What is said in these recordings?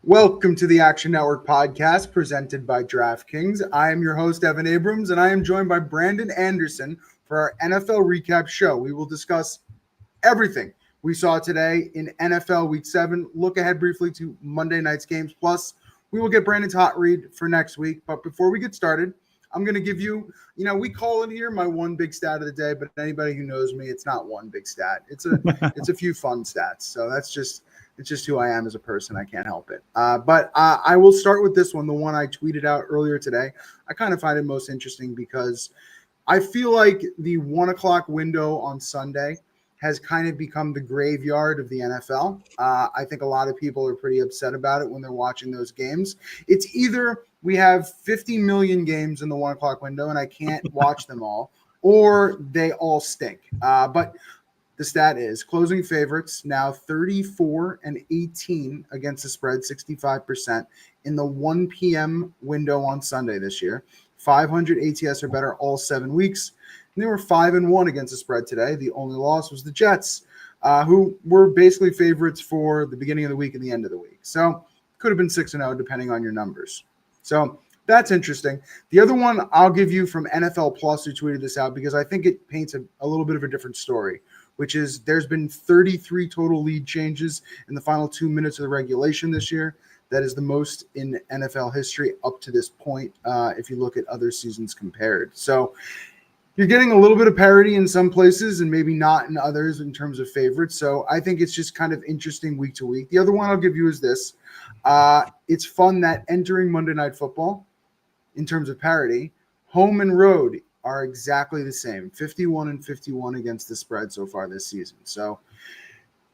Welcome to the Action Network podcast presented by DraftKings. I am your host, Evan Abrams, and I am joined by Brandon Anderson for our NFL recap show. We will discuss everything we saw today in NFL Week 7, look ahead briefly to Monday night's games, plus we will get Brandon's hot read for next week. But before we get started, I'm going to give you, we call it here my one big stat of the day, but anybody who knows me, it's not one big stat. It's a few fun stats. So it's just who I am as a person. I can't help it. But I will start with this one, the one I tweeted out earlier today. I kind of find it most interesting because I feel like the 1 o'clock window on Sunday has kind of become the graveyard of the NFL. I think a lot of people are pretty upset about it when they're watching those games. It's either we have 50 million games in the 1 o'clock window and I can't watch them all, or they all stink. But the stat is closing favorites now 34-18 against the spread, 65% in the 1 p.m. window on Sunday this year. 500 ATS or better all 7 weeks. And they were 5-1 against the spread today. The only loss was the Jets, who were basically favorites for the beginning of the week and the end of the week. So could have been 6-0 depending on your numbers. So that's interesting. The other one I'll give you from NFL Plus, who tweeted this out, because I think it paints a little bit of a different story, which is there's been 33 total lead changes in the final 2 minutes of the regulation this year. That is the most in NFL history up to this point, if you look at other seasons compared. So you're getting a little bit of parity in some places and maybe not in others in terms of favorites. So I think it's just kind of interesting week to week. The other one I'll give you is this. It's fun that entering Monday Night Football, in terms of parity, home and road are exactly the same, 51-51 against the spread so far this season. So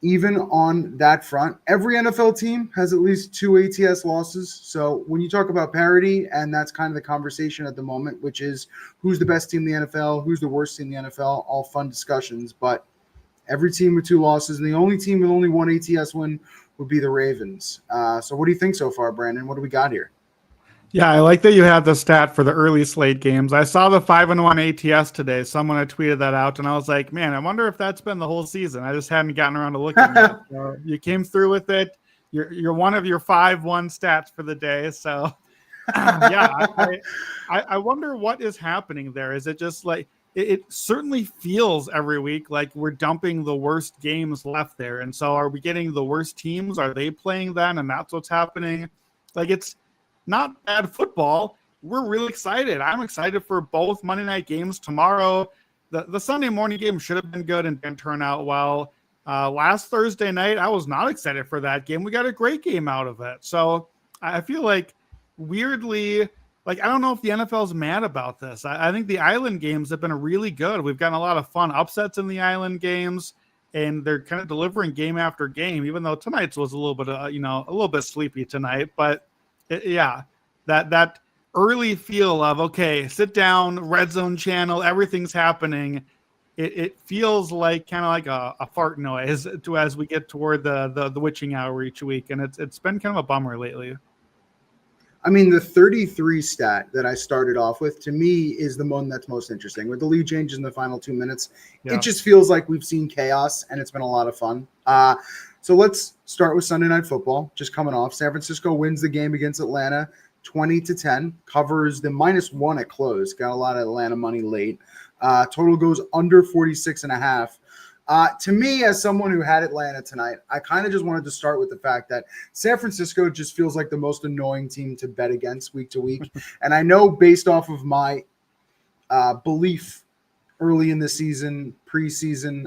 even on that front, every NFL team has at least 2 ATS losses. So when you talk about parity, and that's kind of the conversation at the moment, which is who's the best team in the NFL, who's the worst team in the NFL, all fun discussions. But every team with 2 losses, and the only team with only 1 ATS win would be the Ravens. So what do you think so far, Brandon? What do we got here? Yeah, I like that you had the stat for the early slate games. I saw the 5-1 ATS today. Someone had tweeted that out, and I was like, man, I wonder if that's been the whole season. I just hadn't gotten around to looking at it. So you came through with it. You're one of your 5-1 stats for the day. So, yeah, I wonder what is happening there. Is it just like it certainly feels every week like we're dumping the worst games left there. And so are we getting the worst teams? Are they playing then? And that's what's happening. Like it's not bad football. We're really excited. I'm excited for both Monday night games tomorrow. The Sunday morning game should have been good and didn't turn out well. Last Thursday night, I was not excited for that game. We got a great game out of it. So I feel like weirdly, like I don't know if the NFL is mad about this. I think the Island games have been really good. We've gotten a lot of fun upsets in the Island games, and they're kind of delivering game after game, even though tonight's was a little bit, a little bit sleepy tonight, but that early feel of, okay, sit down, red zone channel, everything's happening. It feels like kind of like a fart noise as we get toward the witching hour each week. And it's been kind of a bummer lately. I mean, the 33 stat that I started off with, to me, is the one that's most interesting. With the lead changes in the final 2 minutes, It just feels like we've seen chaos, and it's been a lot of fun. So let's start with Sunday Night Football, just coming off. San Francisco wins the game against Atlanta 20-10, covers the -1 at close. Got a lot of Atlanta money late. Total goes under 46.5. To me, as someone who had Atlanta tonight, I kind of just wanted to start with the fact that San Francisco just feels like the most annoying team to bet against week to week. And I know based off of my belief early in the season, preseason,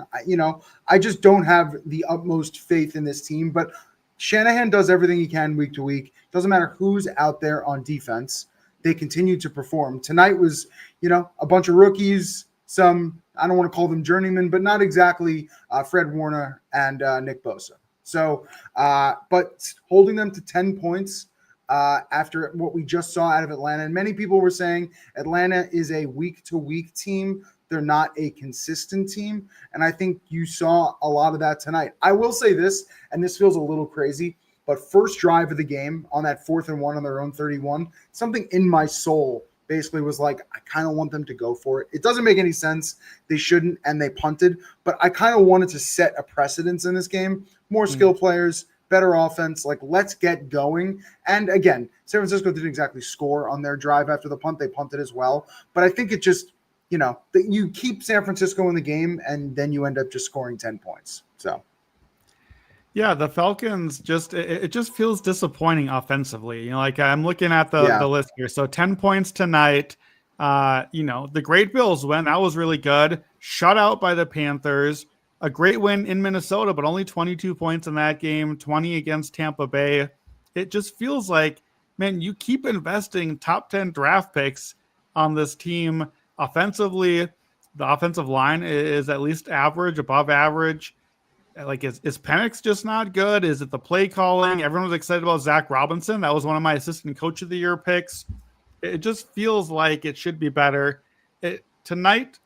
I just don't have the utmost faith in this team. But Shanahan does everything he can week to week. Doesn't matter who's out there on defense. They continue to perform. Tonight was, a bunch of rookies, some, I don't want to call them journeymen, but not exactly Fred Warner and Nick Bosa. So, but holding them to 10 points after what we just saw out of Atlanta. And many people were saying Atlanta is a week-to-week team. They're not a consistent team. And I think you saw a lot of that tonight. I will say this, and this feels a little crazy, but first drive of the game on that 4th and 1 on their own 31, something in my soul basically was like, I kind of want them to go for it. It doesn't make any sense. They shouldn't, and they punted. But I kind of wanted to set a precedence in this game. More skill players, better offense. Like, let's get going. And again, San Francisco didn't exactly score on their drive after the punt. They punted as well. But I think it just, that you keep San Francisco in the game and then you end up just scoring 10 points. So. Yeah, the Falcons it just feels disappointing offensively. Like I'm looking at the list here. So 10 points tonight. The Great Bills win. That was really good. Shut out by the Panthers. A great win in Minnesota, but only 22 points in that game, 20 against Tampa Bay. It just feels like, man, you keep investing top 10 draft picks on this team offensively. The offensive line is at least average, above average. Like, is Penix just not good? Is it the play calling? Everyone was excited about Zach Robinson. That was one of my assistant coach of the year picks. It just feels like it should be better. Tonight,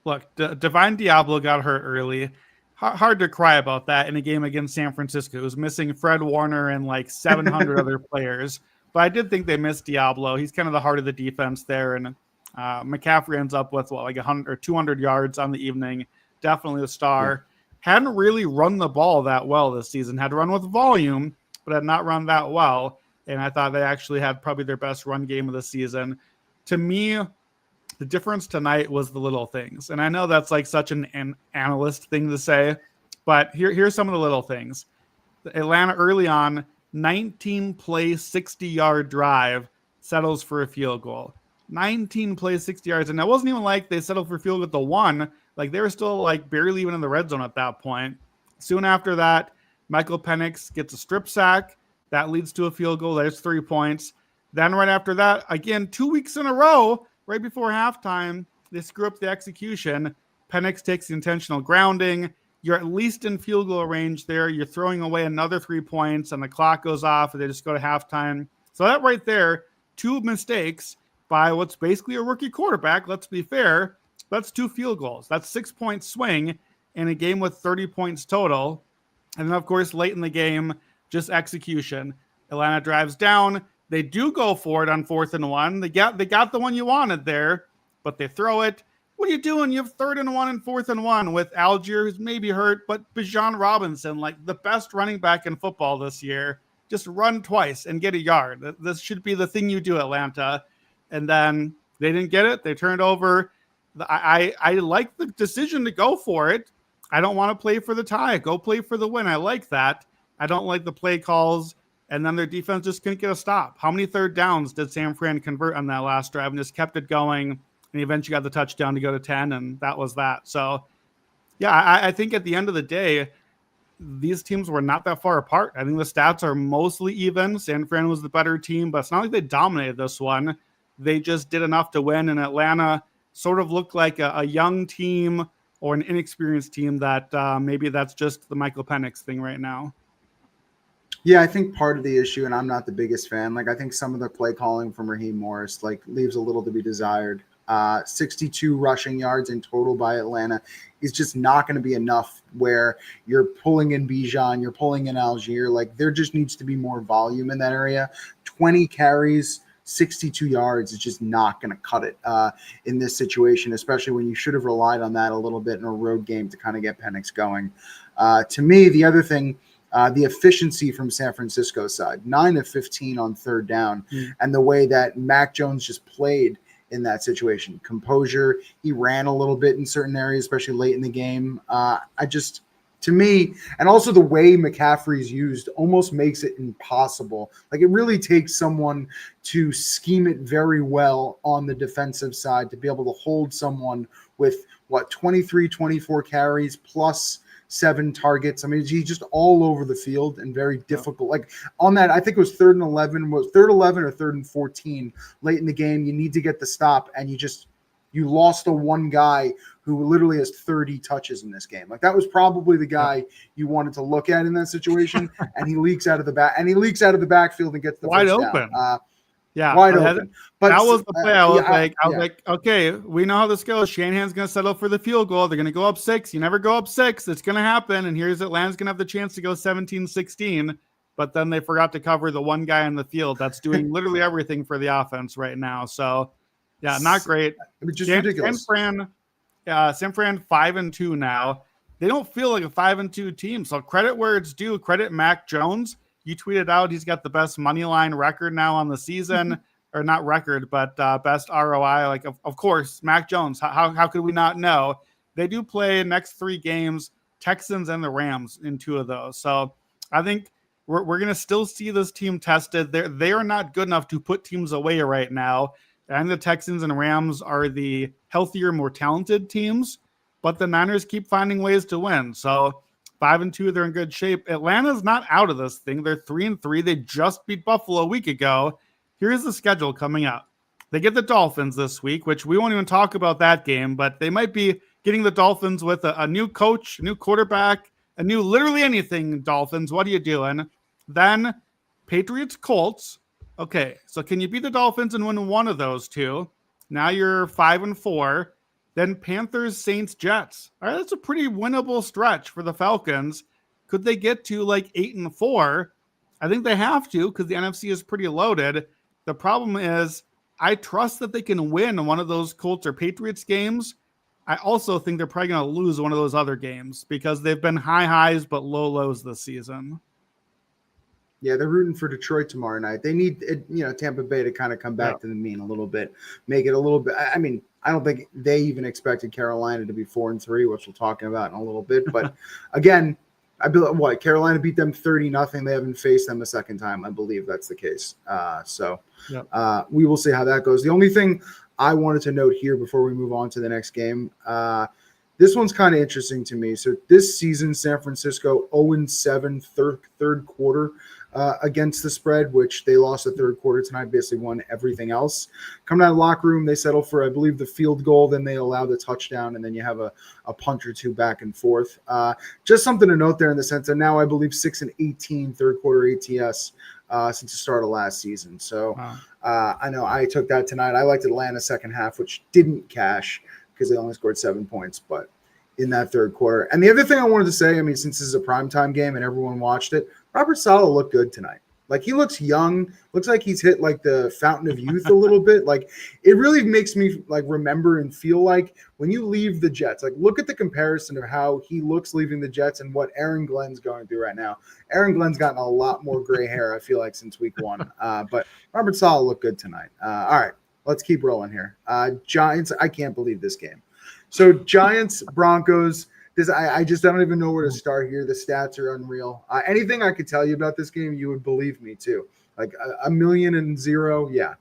look, Divine Diablo got hurt early. Hard to cry about that in a game against San Francisco. It was missing Fred Warner and like 700 other players. But I did think they missed Diablo. He's kind of the heart of the defense there. And McCaffrey ends up with like 100 or 200 yards on the evening. Definitely a star. Hadn't really run the ball that well this season. Had to run with volume, but had not run that well. And I thought they actually had probably their best run game of the season. To me, the difference tonight was the little things. And I know that's like such an analyst thing to say, but here's some of the little things. Atlanta early on, 19-play, 60-yard drive, settles for a field goal. 19 plays, 60 yards. And it wasn't even like they settled for field goal at the one. Like, they were still like barely even in the red zone at that point. Soon after that, Michael Penix gets a strip sack. That leads to a field goal. There's 3 points. Then right after that, again, 2 weeks in a row, right before halftime, they screw up the execution. Penix takes the intentional grounding. You're at least in field goal range there. You're throwing away another 3 points, and the clock goes off, and they just go to halftime. So that right there, 2 mistakes by what's basically a rookie quarterback. Let's be fair. That's 2 field goals. That's 6-point swing in a game with 30 points total. And then, of course, late in the game, just execution. Atlanta drives down. They do go for it on 4th and 1. They got the one you wanted there, but they throw it. What are you doing? You have 3rd and 1 and 4th and 1 with Algier, who's maybe hurt, but Bijan Robinson, like the best running back in football this year, just run twice and get a yard. This should be the thing you do, Atlanta. And then they didn't get it. They turned over. I like the decision to go for it. I don't want to play for the tie. Go play for the win. I like that. I don't like the play calls. And then their defense just couldn't get a stop. How many 3rd downs did San Fran convert on that last drive and just kept it going? And eventually got the touchdown to go to 10, and that was that. So, yeah, I think at the end of the day, these teams were not that far apart. I think the stats are mostly even. San Fran was the better team, but it's not like they dominated this one. They just did enough to win, and Atlanta sort of looked like a young team or an inexperienced team that maybe that's just the Michael Penix thing right now. Yeah, I think part of the issue, and I'm not the biggest fan, like I think some of the play calling from Raheem Morris like leaves a little to be desired. 62 rushing yards in total by Atlanta is just not going to be enough where you're pulling in Bijan, you're pulling in Algier. Like, there just needs to be more volume in that area. 20 carries, 62 yards is just not going to cut it in this situation, especially when you should have relied on that a little bit in a road game to kind of get Penix going. To me, the other thing, the efficiency from San Francisco's side, 9 of 15 on 3rd down, and the way that Mac Jones just played in that situation. Composure, he ran a little bit in certain areas, especially late in the game. To me, and also the way McCaffrey's used almost makes it impossible. Like, it really takes someone to scheme it very well on the defensive side to be able to hold someone with 23, 24 carries plus 7 targets. I mean, he's just all over the field and very difficult. Like, on that, I think it was 3rd and 11, or 3rd and 14 late in the game. You need to get the stop, and you lost the one guy who literally has 30 touches in this game. Like, that was probably the guy you wanted to look at in that situation, and he leaks out of the backfield and gets the wide first open. down. Yeah, wide open. But that was the play. I was like, okay, we know how this goes. Shanahan's going to settle for the field goal. They're going to go up 6. You never go up 6. It's going to happen. And here's Atlanta's going to have the chance to go 17-16. But then they forgot to cover the one guy in the field that's doing literally everything for the offense right now. So, yeah, not great. I mean, just ridiculous. San Fran 5-2 now. they don't feel like a 5-2 team. So credit where it's due. Credit Mac Jones. You tweeted out he's got the best money line record now on the season, or not record, but best ROI. Like, of course, Mac Jones. How could we not know? They do play next 3 games, Texans and the Rams in 2 of those. So I think we're going to still see this team tested. They are not good enough to put teams away right now. And the Texans and Rams are the healthier, more talented teams, but the Niners keep finding ways to win. So 5-2, they're in good shape. Atlanta's not out of this thing. They're 3-3. They just beat Buffalo a week ago. Here's the schedule coming up. They get the Dolphins this week, which we won't even talk about that game, but they might be getting the Dolphins with a new coach, a new quarterback, a new literally anything. Dolphins, what are you doing? Then Patriots, Colts. Okay, so can you beat the Dolphins and win one of those 2? Now you're 5-4. Then Panthers, Saints, Jets. All right, that's a pretty winnable stretch for the Falcons. Could they get to like 8-4? I think they have to because the NFC is pretty loaded. The problem is I trust that they can win one of those Colts or Patriots games. I also think they're probably going to lose one of those other games because they've been high highs but low lows this season. Yeah, they're rooting for Detroit tomorrow night. They need, Tampa Bay to kind of come back to the mean a little bit, make it a little bit. I mean, I don't think they even expected Carolina to be 4-3, which we'll talk about in a little bit. But again, I believe Carolina beat them 30-0. They haven't faced them a second time. I believe that's the case. We will see how that goes. The only thing I wanted to note here before we move on to the next game, this one's kind of interesting to me. So this season, San Francisco 0-7 third quarter against the spread, which they lost the third quarter tonight, basically won everything else. Coming out of the locker room, they settle for, I believe, the field goal, then they allow the touchdown, and then you have a punt or 2 back and forth. Just something to note there in the sense that now I believe 6-18 third quarter ATS since the start of last season. So I know I took that tonight. I liked Atlanta second half, which didn't cash because they only scored 7 points, but in that third quarter. And the other thing I wanted to say, I mean, since this is a primetime game and everyone watched it, Robert Saleh looked good tonight. Like, he looks young, looks like he's hit like the fountain of youth a little bit. Like, it really makes me like remember and feel like when you leave the Jets, like, look at the comparison of how he looks leaving the Jets and what Aaron Glenn's going through right now. Aaron Glenn's gotten a lot more gray hair, I feel like, since week 1. But Robert Saleh looked good tonight. All right, let's keep rolling here. Giants, I can't believe this game. So Giants, Broncos. I don't even know where to start here. The stats are unreal. Anything I could tell you about this game, you would believe me too. Like 1,000,000. Yeah.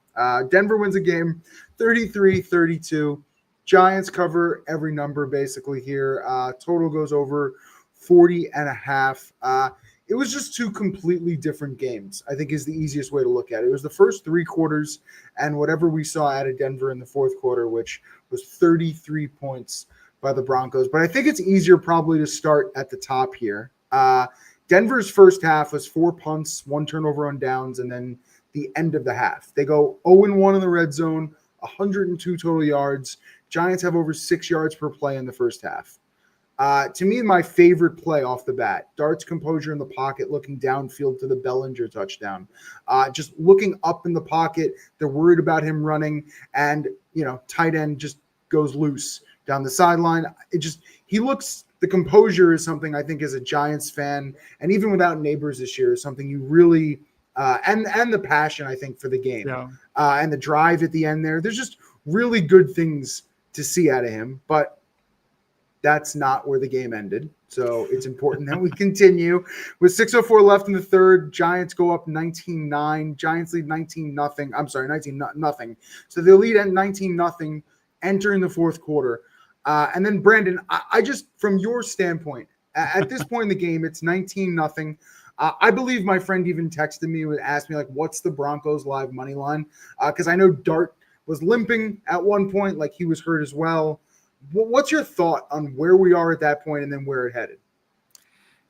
Denver wins a game 33-32. Giants cover every number basically here. Total goes over 40.5. It was just 2 completely different games, I think is the easiest way to look at it. It was the first 3 quarters and whatever we saw out of Denver in the fourth quarter, which was 33 points by the Broncos. But I think it's easier probably to start at the top here. Denver's first half was 4 punts, 1 turnover on downs, and then the end of the half. They go 0-1 in the red zone, 102 total yards. Giants have over 6 yards per play in the first half. To me, my favorite play off the bat, Dart's composure in the pocket, looking downfield to the Bellinger touchdown. Just looking up in the pocket, they're worried about him running, and, tight end just goes loose down the sideline. The composure is something I think as a Giants fan, and even without Neighbors this year, is something you really, and the passion, I think, for the game. Yeah. And the drive at the end there. There's just really good things to see out of him, but that's not where the game ended. So it's important that we continue. With 6:04 left in the third, Giants go up 19-9. Giants lead 19-0. I'm sorry, 19-0. So they lead at 19-0 entering the fourth quarter. And then, Brandon, I just, from your standpoint, at this point in the game, it's 19-0. I believe my friend even texted me and asked me, like, what's the Broncos live money line? Because I know Dart was limping at one point, like he was hurt as well. What's your thought on where we are at that point and then where it headed?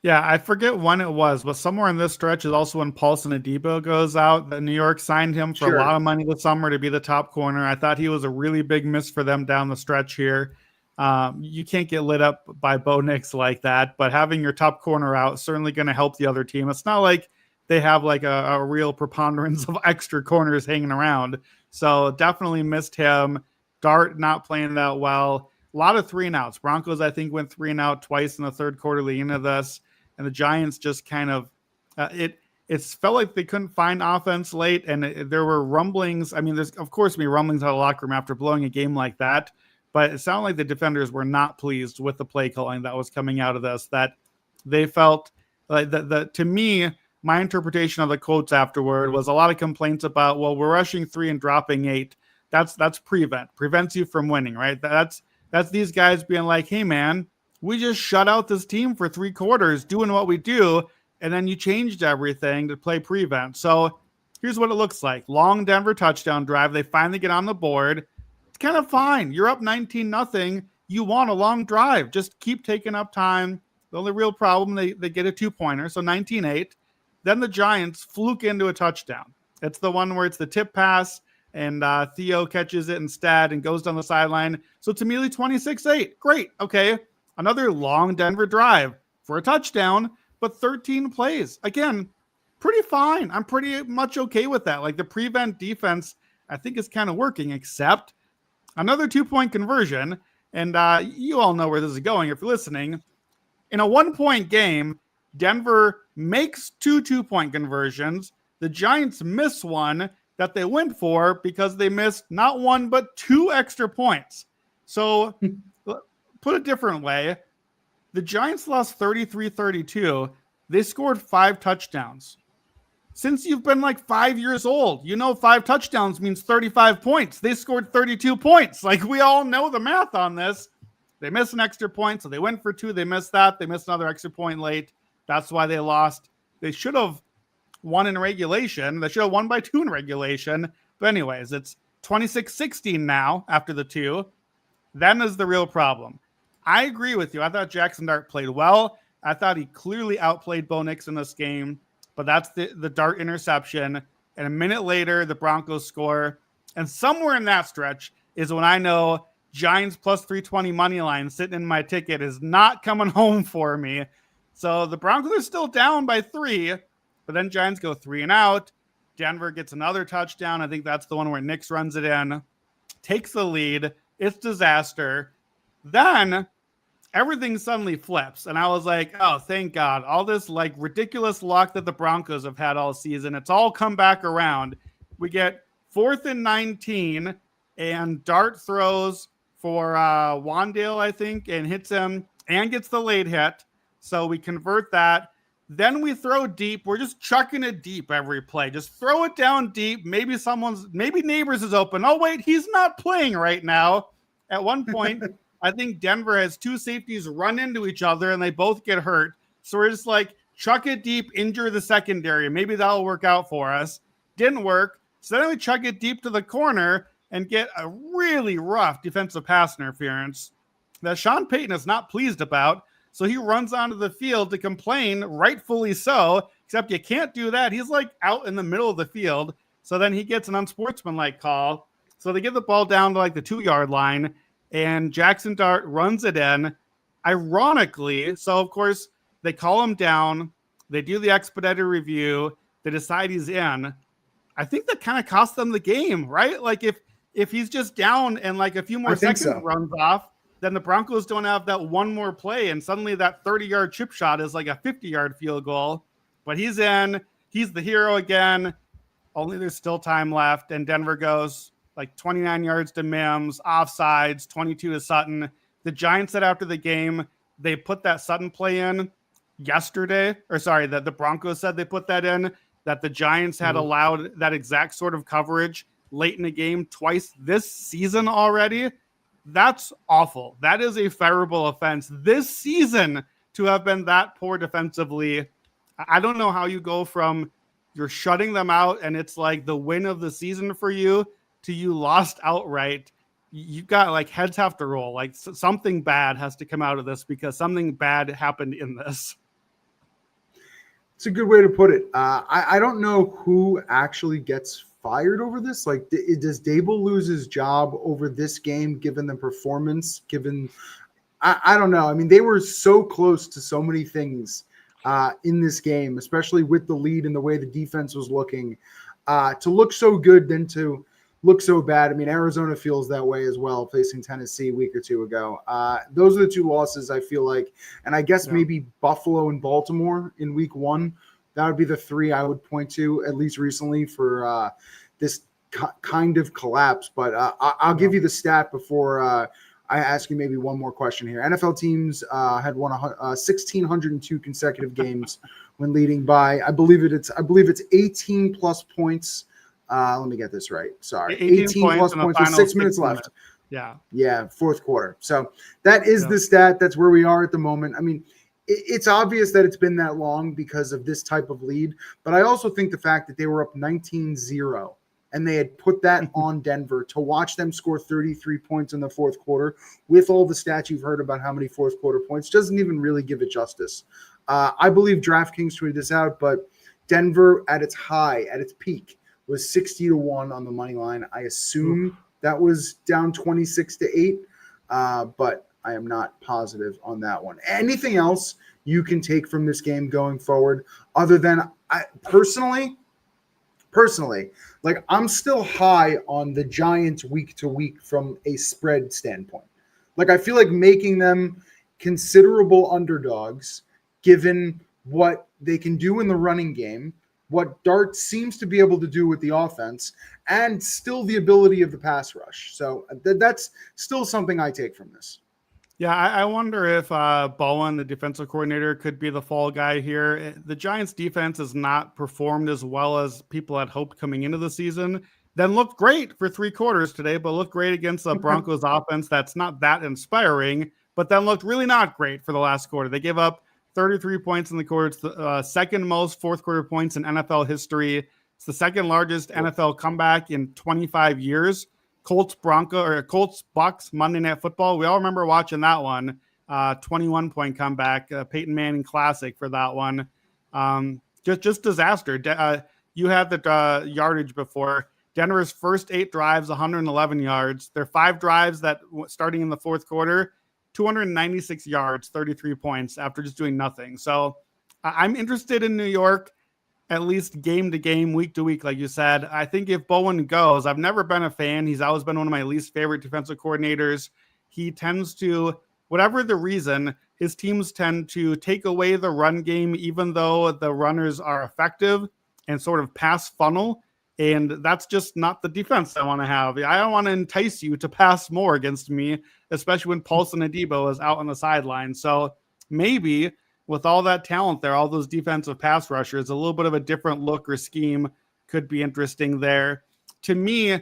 Yeah, I forget when it was, but somewhere in this stretch is also when Paulson Adebo goes out. That New York signed him for a lot of money this summer to be the top corner. I thought he was a really big miss for them down the stretch here. You can't get lit up by Bo Nix like that, but having your top corner out is certainly going to help the other team. It's not like they have like a real preponderance of extra corners hanging around. So definitely missed him. Dart not playing that well. a lot of 3-and-outs. Broncos, I think, went 3-and-out twice in the third quarter leading into this, and the Giants just kind of it felt like they couldn't find offense late, and there were rumblings. I mean, there's of course be rumblings out of the locker room after blowing a game like that, but it sounded like the defenders were not pleased with the play calling that was coming out of this. That they felt like to me, my interpretation of the quotes afterward was a lot of complaints about, well, we're rushing 3 and dropping 8. That's prevents you from winning, right? That's these guys being like, hey man, we just shut out this team for 3 quarters doing what we do, and then you changed everything to play prevent. So here's what it looks like. Long Denver touchdown drive. They finally get on the board. It's kind of fine. You're up 19-0. You want a long drive. Just keep taking up time. The only real problem, they get a 2-pointer, so 19-8. Then the Giants fluke into a touchdown. It's the one where it's the tip pass, and Theo catches it instead and goes down the sideline. So it's immediately 26-8. Great. Okay. Another long Denver drive for a touchdown, but 13 plays. Again, pretty fine. I'm pretty much okay with that. Like the prevent defense, I think is kind of working, except another 2-point conversion. And you all know where this is going if you're listening. In a 1-point game, Denver makes 2 2-point conversions. The Giants miss one that they went for because they missed not 1, but 2 extra points. So put it different way, the Giants lost 33-32. They scored 5 touchdowns. Since you've been like 5 years old, 5 touchdowns means 35 points. They scored 32 points. Like, we all know the math on this. They missed an extra point, so they went for 2. They missed that. They missed another extra point late. That's why they lost. They should have won in regulation. They should have won by 2 in regulation. But anyways, it's 26-16 now after the 2. Then is the real problem. I agree with you. I thought Jackson Dart played well. I thought he clearly outplayed Bo Nix in this game. But that's the Dart interception. And a minute later, the Broncos score. And somewhere in that stretch is when I know Giants plus 320 money line sitting in my ticket is not coming home for me. So the Broncos are still down by 3, but then Giants go 3 and out. Denver gets another touchdown. I think that's the one where Nix runs it in, takes the lead. It's disaster. Then everything suddenly flips. And I was like, oh, thank God. All this like ridiculous luck that the Broncos have had all season, it's all come back around. We get 4th and 19, and Dart throws for Wandale, I think, and hits him and gets the late hit. So we convert that. Then we throw deep. We're just chucking it deep every play. Just throw it down deep. Maybe Neighbors is open. Oh, wait, he's not playing right now. At one point, I think Denver has 2 safeties run into each other and they both get hurt. So we're just like, chuck it deep, injure the secondary. Maybe that'll work out for us. Didn't work. So then we chuck it deep to the corner and get a really rough defensive pass interference that Sean Payton is not pleased about. So he runs onto the field to complain, rightfully so, except you can't do that. He's like out in the middle of the field. So then he gets an unsportsmanlike call. So they get the ball down to like the 2-yard line, and Jackson Dart runs it in. Ironically, so of course they call him down. They do the expedited review. They decide he's in. I think that kind of cost them the game, right? Like if he's just down and like a few more seconds runs off, then the Broncos don't have that one more play, and suddenly that 30-yard chip shot is like a 50-yard field goal. But he's in. He's the hero again. Only there's still time left, and Denver goes like 29 yards to Mims, offsides, 22 to Sutton. The Giants said after the game they put that Sutton play in yesterday. The Broncos said they put that in, that the Giants had allowed that exact sort of coverage late in the game twice this season already. That's awful. That is a fireable offense this season to have been that poor defensively. I don't know how you go from you're shutting them out and it's like the win of the season for you to you lost outright. You've got like heads have to roll. Like something bad has to come out of this because something bad happened in this. It's a good way to put it. I don't know who actually gets fired over this. Like, does Dable lose his job over this game, given the performance? I don't know. I mean, they were so close to so many things in this game, especially with the lead and the way the defense was looking. To look so good, then to look so bad. I mean, Arizona feels that way as well, facing Tennessee a week or two ago. Those are the two losses I feel like, and I guess maybe Buffalo and Baltimore in week 1. That would be the 3 I would point to, at least recently, for this kind of collapse. But I'll give you the stat before I ask you maybe one more question here. NFL teams had won 1,602 consecutive games when leading by, I believe it's 18 plus points. Let me get this right. Sorry. 18 plus points with 6 minutes left. Yeah, fourth quarter. So that is the stat. That's where we are at the moment. I mean, it's obvious that it's been that long because of this type of lead. But I also think the fact that they were up 19-0 and they had put that on Denver, to watch them score 33 points in the fourth quarter with all the stats you've heard about how many fourth quarter points doesn't even really give it justice. I believe DraftKings tweeted this out, but Denver at its high, at its peak, was 60-1 on the money line. I assume that was down 26-8, but I am not positive on that one. Anything else you can take from this game going forward, other than I personally, like, I'm still high on the Giants week to week from a spread standpoint. Like, I feel like making them considerable underdogs, given what they can do in the running game, what Dart seems to be able to do with the offense, and still the ability of the pass rush. So that's still something I take from this. Yeah, I wonder if Bowen, the defensive coordinator, could be the fall guy here. The Giants' defense has not performed as well as people had hoped coming into the season. Then looked great for 3 quarters today, but looked great against the Broncos offense that's not that inspiring, but then looked really not great for the last quarter. They gave up 33 points in the quarter. It's the second most fourth quarter points in NFL history. It's the second largest NFL comeback in 25 years. Colts Bucks Monday Night Football. We all remember watching that one. 21-point comeback, Peyton Manning classic for that one. Just disaster. You had the yardage before. Denver's first 8 drives, 111 yards. Their 5 drives that starting in the fourth quarter, 296 yards, 33 points after just doing nothing. So I'm interested in New York, at least game to game, week to week, like you said. I think if Bowen goes, I've never been a fan. He's always been one of my least favorite defensive coordinators. He tends to, whatever the reason, his teams tend to take away the run game, even though the runners are effective, and sort of pass funnel. And that's just not the defense I want to have. I don't want to entice you to pass more against me, especially when Paulson Adebo is out on the sideline. So maybe with all that talent there, all those defensive pass rushers, a little bit of a different look or scheme could be interesting there. To me,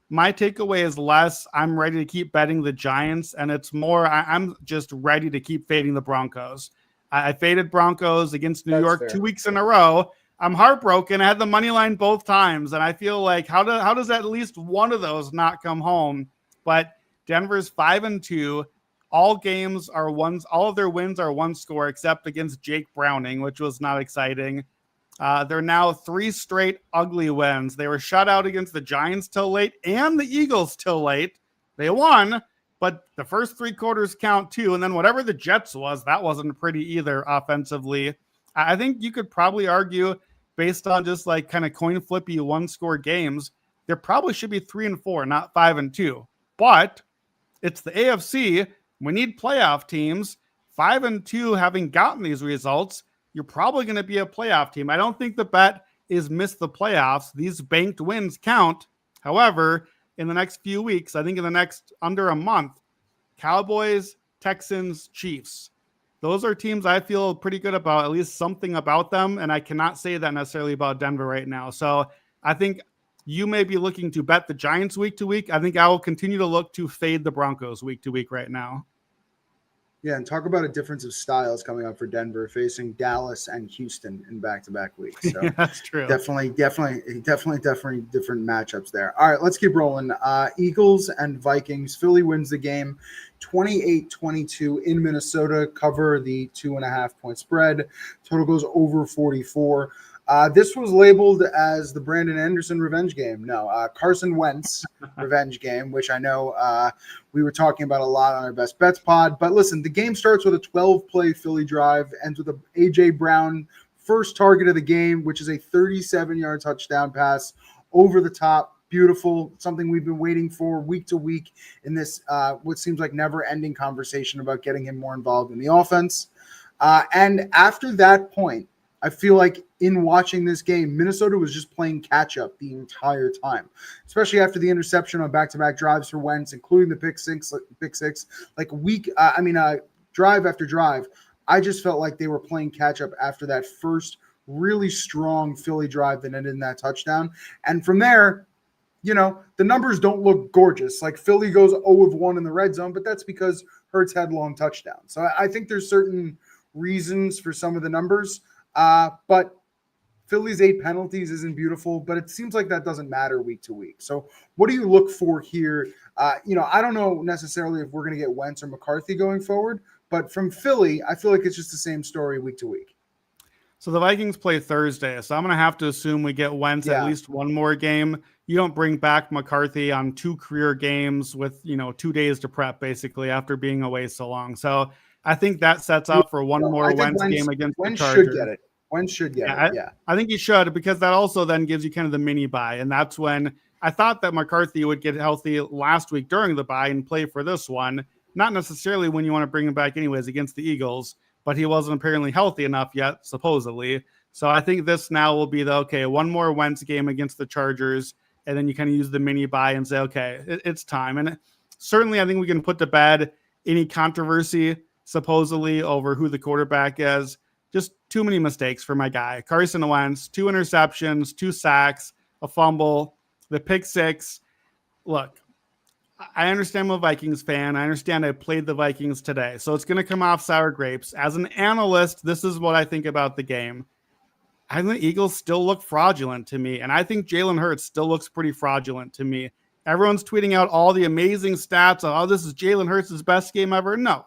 my takeaway is less I'm ready to keep betting the Giants, and it's more I'm just ready to keep fading the Broncos. I faded Broncos against New York fair. 2 weeks in a row. I'm heartbroken. I had the money line both times, and I feel like how does at least one of those not come home? But Denver's 5-2. All games are ones. All of their wins are one score, except against Jake Browning, which was not exciting. They're now 3 straight ugly wins. They were shut out against the Giants till late and the Eagles till late. They won, but the first 3 quarters count too. And then whatever the Jets was, that wasn't pretty either offensively. I think you could probably argue, based on just like kind of coin flippy 1-score games, there probably should be 3-4, not 5-2. But it's the AFC. We need playoff teams. 5-2, having gotten these results, you're probably going to be a playoff team. I don't think the bet is miss the playoffs. These banked wins count. However, in the next few weeks, I think in the next under a month, Cowboys, Texans, Chiefs. Those are teams I feel pretty good about, at least something about them. And I cannot say that necessarily about Denver right now. So I think you may be looking to bet the Giants week to week. I think I will continue to look to fade the Broncos week to week right now. Yeah, and talk about a difference of styles coming up for Denver, facing Dallas and Houston in back-to-back weeks. So yeah, that's true. Definitely different matchups there. All right, let's keep rolling. Eagles and Vikings. Philly wins the game 28-22 in Minnesota, cover the 2.5-point spread. Total goes over 44. This was labeled as the Brandon Anderson revenge game. No, Carson Wentz revenge game, which I know we were talking about a lot on our Best Bets pod. But listen, the game starts with a 12-play Philly drive, ends with a A.J. Brown first target of the game, which is a 37-yard touchdown pass over the top beautiful, something we've been waiting for week to week in this what seems like never-ending conversation about getting him more involved in the offense. And after that point, I feel like in watching this game, Minnesota was just playing catch-up the entire time, especially after the interception on back-to-back drives for Wentz, including the pick six. Like drive after drive, I just felt like they were playing catch-up after that first really strong Philly drive that ended in that touchdown. And from there, the numbers don't look gorgeous. Like Philly goes 0 of 1 in the red zone, but that's because Hurts had long touchdowns. So I think there's certain reasons for some of the numbers. But Philly's 8 penalties isn't beautiful, but it seems like that doesn't matter week to week. So what do you look for here? I don't know necessarily if we're going to get Wentz or McCarthy going forward, but from Philly, I feel like it's just the same story week to week. So the Vikings play Thursday, so I'm going to have to assume we get Wentz at least one more game. You don't bring back McCarthy on 2 career games with, 2 days to prep, basically, after being away so long. So I think that sets up for one more Wentz game against the Chargers. Should get it. Wentz should get it, yeah. I think he should, because that also then gives you kind of the mini bye, and that's when I thought that McCarthy would get healthy last week during the bye and play for this one. Not necessarily when you want to bring him back anyways against the Eagles, but he wasn't apparently healthy enough yet, supposedly. So I think this now will be one more Wentz game against the Chargers, and then you kind of use the mini bye and say, okay, it's time. And certainly I think we can put to bed any controversy, supposedly, over who the quarterback is. Just too many mistakes for my guy. Carson Wentz, 2 interceptions, 2 sacks, a fumble, the pick 6. Look, I understand I'm a Vikings fan. I understand I played the Vikings today, so it's going to come off sour grapes. As an analyst, this is what I think about the game. I think the Eagles still look fraudulent to me, and I think Jalen Hurts still looks pretty fraudulent to me. Everyone's tweeting out all the amazing stats of, this is Jalen Hurts' best game ever. No.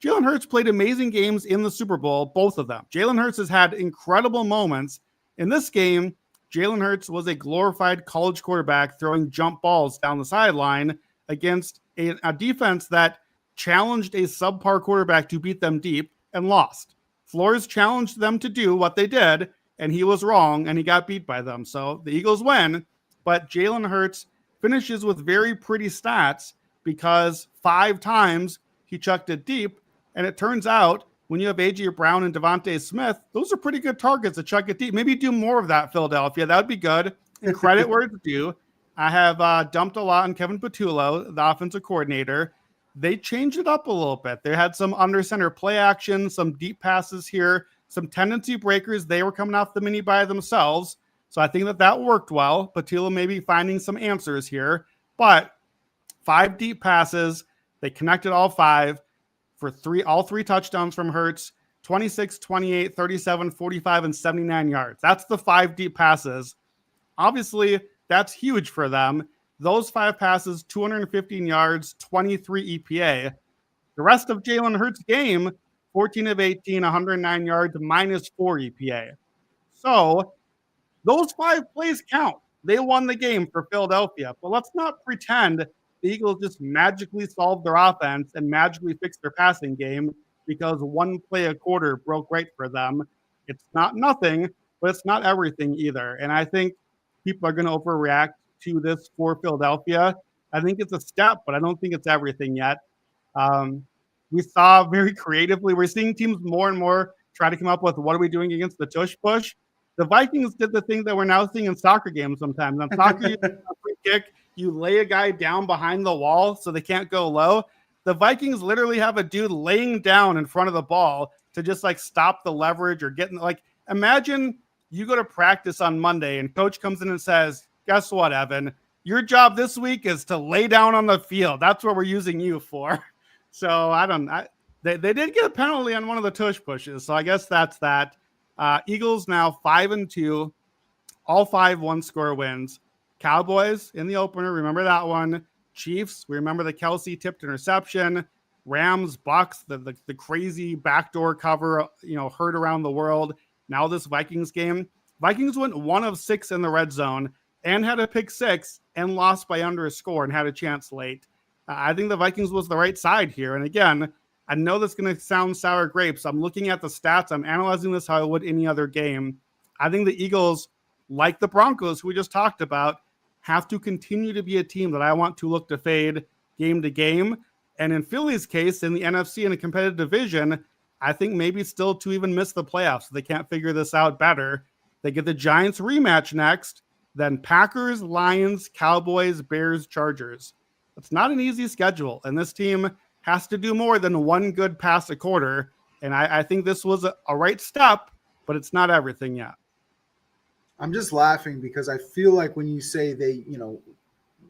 Jalen Hurts played amazing games in the Super Bowl, both of them. Jalen Hurts has had incredible moments. In this game, Jalen Hurts was a glorified college quarterback throwing jump balls down the sideline against a defense that challenged a subpar quarterback to beat them deep and lost. Flores challenged them to do what they did, and he was wrong, and he got beat by them. So the Eagles win, but Jalen Hurts finishes with very pretty stats because 5 times he chucked it deep, and it turns out when you have A.J. Brown and Devontae Smith, those are pretty good targets to chuck it deep. Maybe do more of that, Philadelphia. That would be good. And credit where it's due. I have dumped a lot on Kevin Patullo, the offensive coordinator. They changed it up a little bit. They had some under center play action, some deep passes here, some tendency breakers. They were coming off the mini by themselves. So I think that worked well. Patullo may be finding some answers here, but 5 deep passes. They connected all 5 for all 3 touchdowns from Hurts, 26, 28, 37, 45, and 79 yards. That's the 5 deep passes. Obviously, that's huge for them. Those 5 passes, 215 yards, 23 EPA. The rest of Jalen Hurts' game, 14 of 18, 109 yards, minus 4 EPA. So those 5 plays count. They won the game for Philadelphia. But let's not pretend the Eagles just magically solved their offense and magically fixed their passing game because 1 play a quarter broke right for them. It's not nothing, but it's not everything either. And I think people are going to overreact to this for Philadelphia. I think it's a step, but I don't think it's everything yet. We saw very creatively, we're seeing teams more and more try to come up with what are we doing against the tush push. The Vikings did the thing that we're now seeing in soccer games sometimes. On soccer, you have a free kick, you lay a guy down behind the wall so they can't go low. The Vikings literally have a dude laying down in front of the ball to just stop the leverage or getting imagine you go to practice on Monday and coach comes in and says, guess what, Evan? Your job this week is to lay down on the field. That's what we're using you for. So they did get a penalty on one of the tush pushes. So I guess that's that. Eagles now 5-2, all 5 one-score wins. Cowboys in the opener, remember that one. Chiefs, we remember the Kelsey tipped interception. Rams, Bucks, the crazy backdoor cover, heard around the world. Now this Vikings game, Vikings went 1 of 6 in the red zone and had a pick 6 and lost by under a score and had a chance late. I think the Vikings was the right side here. And again, I know that's going to sound sour grapes. I'm looking at the stats. I'm analyzing this how I would any other game. I think the Eagles, like the Broncos, who we just talked about, have to continue to be a team that I want to look to fade game to game. And in Philly's case, in the NFC in a competitive division, I think maybe still to even miss the playoffs. They can't figure this out better. They get the Giants rematch next, then Packers, Lions, Cowboys, Bears, Chargers. It's not an easy schedule, and this team has to do more than one good pass a quarter. And I think this was a right step, but it's not everything yet. I'm just laughing because I feel like when you say they,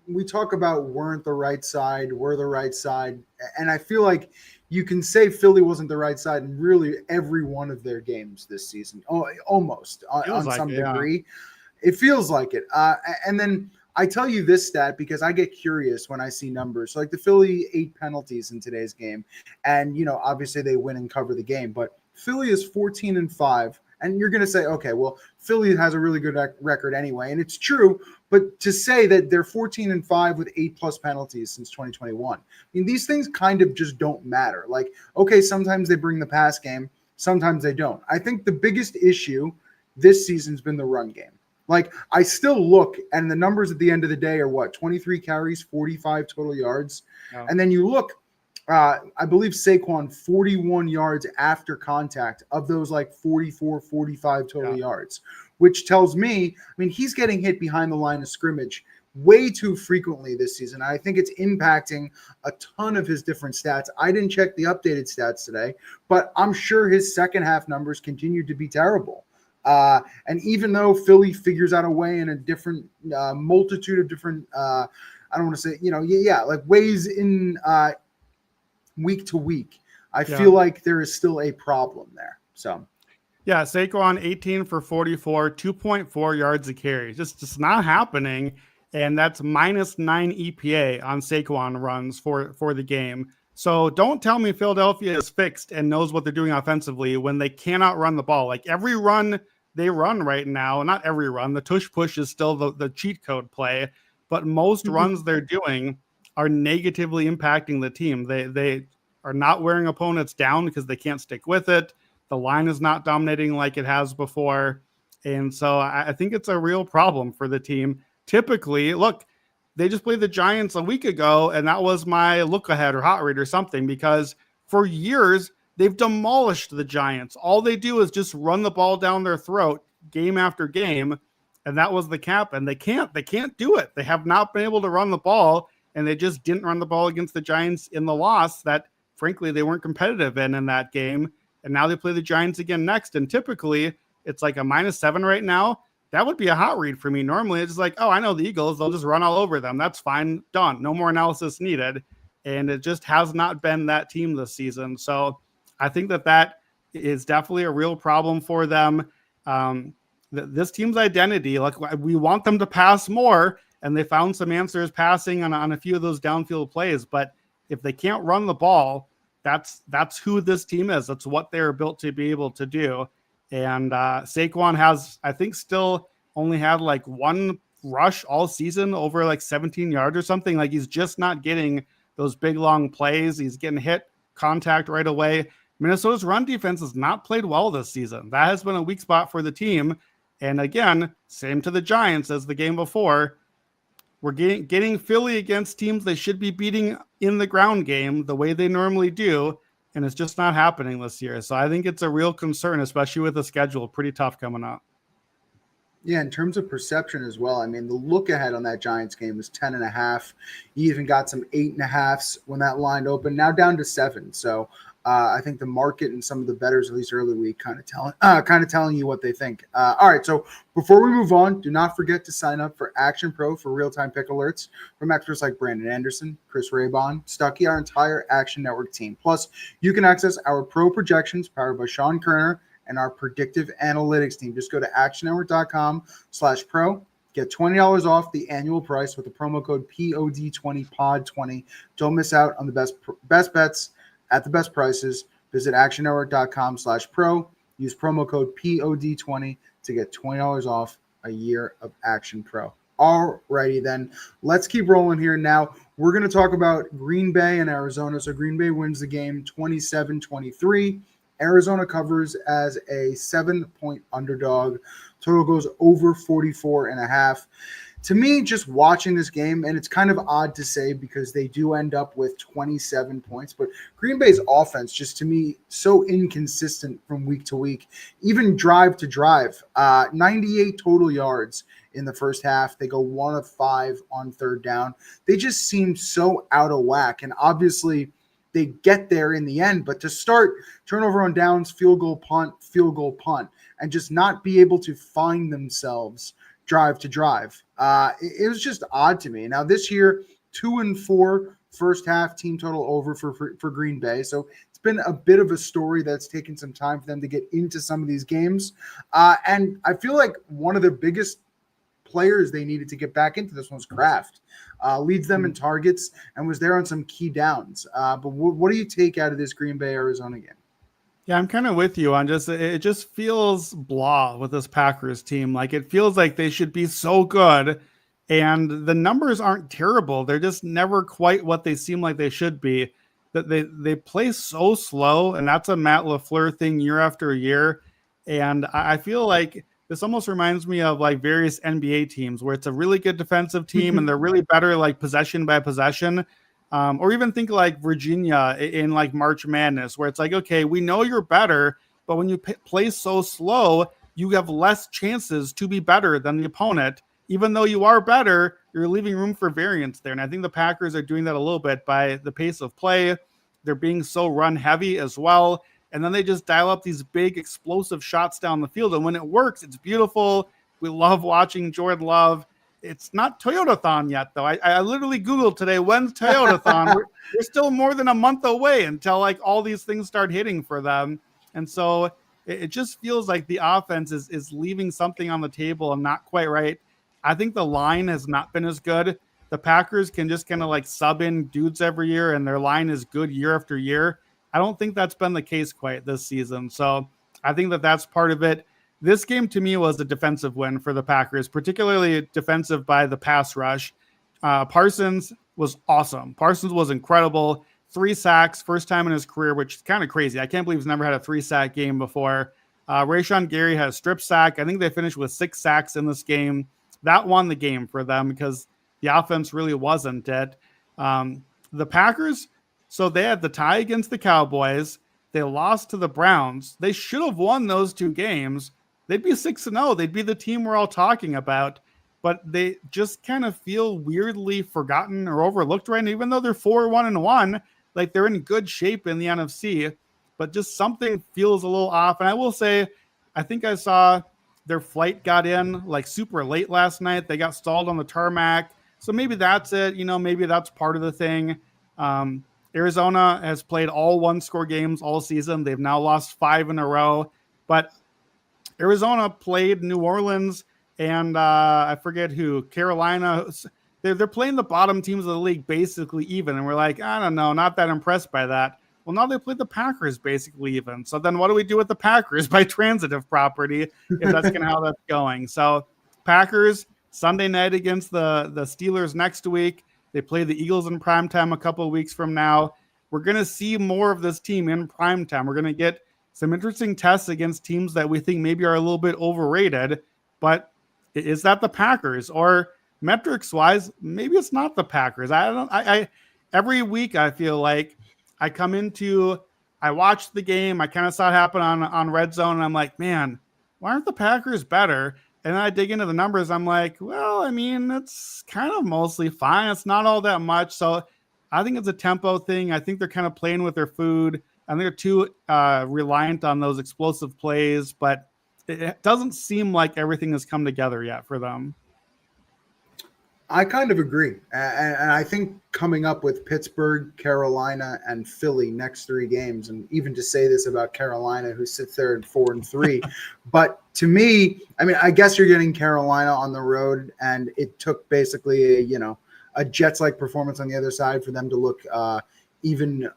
we talk about weren't the right side, were the right side. And I feel like you can say Philly wasn't the right side in really every one of their games this season, almost on some degree. It feels like it. And then I tell you this stat because I get curious when I see numbers. So like the Philly 8 penalties in today's game. And, obviously they win and cover the game. But Philly is 14-5. And you're going to say, okay, well, Philly has a really good record anyway. And it's true. But to say that they're 14-5 with 8+ penalties since 2021, I mean, these things kind of just don't matter. Like, okay, sometimes they bring the pass game. Sometimes they don't. I think the biggest issue this season's been the run game. Like, I still look, and the numbers at the end of the day are what? 23 carries, 45 total yards. Oh. And then you look, I believe Saquon 41 yards after contact of those like 44, 45 total yards, which tells me, I mean, he's getting hit behind the line of scrimmage way too frequently this season. I think it's impacting a ton of his different stats. I didn't check the updated stats today, but I'm sure his second half numbers continue to be terrible. And even though Philly figures out a way in a different multitude of different, I don't want to say, like ways in week to week, I feel like there is still a problem there. So, yeah, Saquon 18 for 44, 2.4 yards a carry. Just not happening. And that's -9 EPA on Saquon runs for the game. So don't tell me Philadelphia is fixed and knows what they're doing offensively when they cannot run the ball. Like every run they run right now, not every run, the tush push is still the cheat code play, but most runs they're doing are negatively impacting the team. They are not wearing opponents down because they can't stick with it. The line is not dominating like it has before. And so I think it's a real problem for the team. Typically, look, they just played the Giants a week ago, and that was my look ahead or hot read or something, because for years, they've demolished the Giants. All they do is just run the ball down their throat game after game, and that was the cap. And they can't do it. They have not been able to run the ball, and they just didn't run the ball against the Giants in the loss that, frankly, they weren't competitive in that game. And now they play the Giants again next, and typically it's like a -7 right now. That would be a hot read for me. Normally, it's like, oh, I know the Eagles. They'll just run all over them. That's fine. Done. No more analysis needed. And it just has not been that team this season. So I think that is definitely a real problem for them. This team's identity, like we want them to pass more, and they found some answers passing on a few of those downfield plays. But if they can't run the ball, that's who this team is. That's what they're built to be able to do. And Saquon has, I think, still only had like one rush all season over like 17 yards or something. Like he's just not getting those big, long plays. He's getting hit contact right away. Minnesota's run defense has not played well this season. That has been a weak spot for the team. And again, same to the Giants as the game before. We're getting Philly against teams they should be beating in the ground game the way they normally do. And it's just not happening this year. So I think it's a real concern, especially with the schedule pretty tough coming up. Yeah, in terms of perception as well. I mean, the look ahead on that Giants game was 10.5. You even got some 8.5s when that line opened. Now down to 7. So I think the market and some of the bettors, at least early week, kind of telling you what they think. All right, so before we move on, do not forget to sign up for Action Pro for real-time pick alerts from experts like Brandon Anderson, Chris Raybon, Stuckey, our entire Action Network team. Plus, you can access our pro projections powered by Sean Kerner and our predictive analytics team. Just go to actionnetwork.com/pro. Get $20 off the annual price with the promo code POD20POD20. Don't miss out on the best bets at the best prices. Visit actionnetwork.com/pro. Use promo code POD20 to get $20 off a year of Action Pro. Alrighty then, let's keep rolling here. Now we're going to talk about Green Bay and Arizona. So Green Bay wins the game 27-23. Arizona covers as a 7-point underdog. Total goes over 44.5. to me, just watching this game, and it's kind of odd to say because they do end up with 27 points, but Green Bay's offense just to me so inconsistent from week to week, even drive to drive, 98 total yards in the first half. They go 1 of 5 on third down. They just seem so out of whack, and obviously they get there in the end, but to start turnover on downs, field goal, punt, and just not be able to find themselves drive to drive. It was just odd to me. Now this year, 2-4 first half team total over for Green Bay. So it's been a bit of a story that's taken some time for them to get into some of these games. And I feel like one of the biggest players they needed to get back into this one's Kraft. Leads them in targets and was there on some key downs. But what do you take out of this Green Bay Arizona game? Yeah, I'm kind of with you on it just feels blah with this Packers team. Like it feels like they should be so good and the numbers aren't terrible. They're just never quite what they seem like they should be. That they play so slow, and that's a Matt LaFleur thing year after year. And I feel like this almost reminds me of like various NBA teams where it's a really good defensive team and they're really better like possession by possession. Or even think like Virginia in like March Madness, where it's like, okay, we know you're better, but when you play so slow, you have less chances to be better than the opponent. Even though you are better, you're leaving room for variance there. And I think the Packers are doing that a little bit by the pace of play. They're being so run heavy as well. And then they just dial up these big explosive shots down the field. And when it works, it's beautiful. We love watching Jordan Love. It's not Toyotathon yet, though. I literally Googled today, when's Toyotathon? we're still more than a month away until like all these things start hitting for them. And so it just feels like the offense is leaving something on the table and not quite right. I think the line has not been as good. The Packers can just kind of like sub in dudes every year and their line is good year after year. I don't think that's been the case quite this season. So I think that's part of it. This game to me was a defensive win for the Packers, particularly defensive by the pass rush. Parsons was awesome. Parsons was incredible. 3 sacks, first time in his career, which is kind of crazy. I can't believe he's never had a 3-sack game before. Rashawn Gary had a strip sack. I think they finished with 6 sacks in this game. That won the game for them because the offense really wasn't it. The Packers, so they had the tie against the Cowboys. They lost to the Browns. They should have won those 2 games. They'd be 6-0. They'd be the team we're all talking about, but they just kind of feel weirdly forgotten or overlooked right now, even though they're 4-1-1, like they're in good shape in the NFC, but just something feels a little off. And I will say, I think I saw their flight got in like super late last night. They got stalled on the tarmac. So maybe that's it. Maybe that's part of the thing. Arizona has played all 1-score games all season. They've now lost 5 in a row, but Arizona played New Orleans and I forget who, Carolina. They're playing the bottom teams of the league basically even. And we're like, I don't know, not that impressed by that. Well, now they played the Packers basically even. So then what do we do with the Packers by transitive property if that's kind of how that's going? So Packers Sunday night against the Steelers next week. They play the Eagles in primetime a couple of weeks from now. We're going to see more of this team in primetime. We're going to get some interesting tests against teams that we think maybe are a little bit overrated, but is that the Packers? Or metrics wise, maybe it's not the Packers. I every week I feel like I watched the game, I kind of saw it happen on Red Zone, and I'm like, man, why aren't the Packers better? And then I dig into the numbers, I'm like, well, I mean, it's kind of mostly fine. It's not all that much. So I think it's a tempo thing. I think they're kind of playing with their food. I think they're too reliant on those explosive plays, but it doesn't seem like everything has come together yet for them. I kind of agree. And I think coming up with Pittsburgh, Carolina, and Philly next 3 games, and even to say this about Carolina, who sits there at 4-3, but to me, I mean, I guess you're getting Carolina on the road, and it took basically a Jets-like performance on the other side for them to look even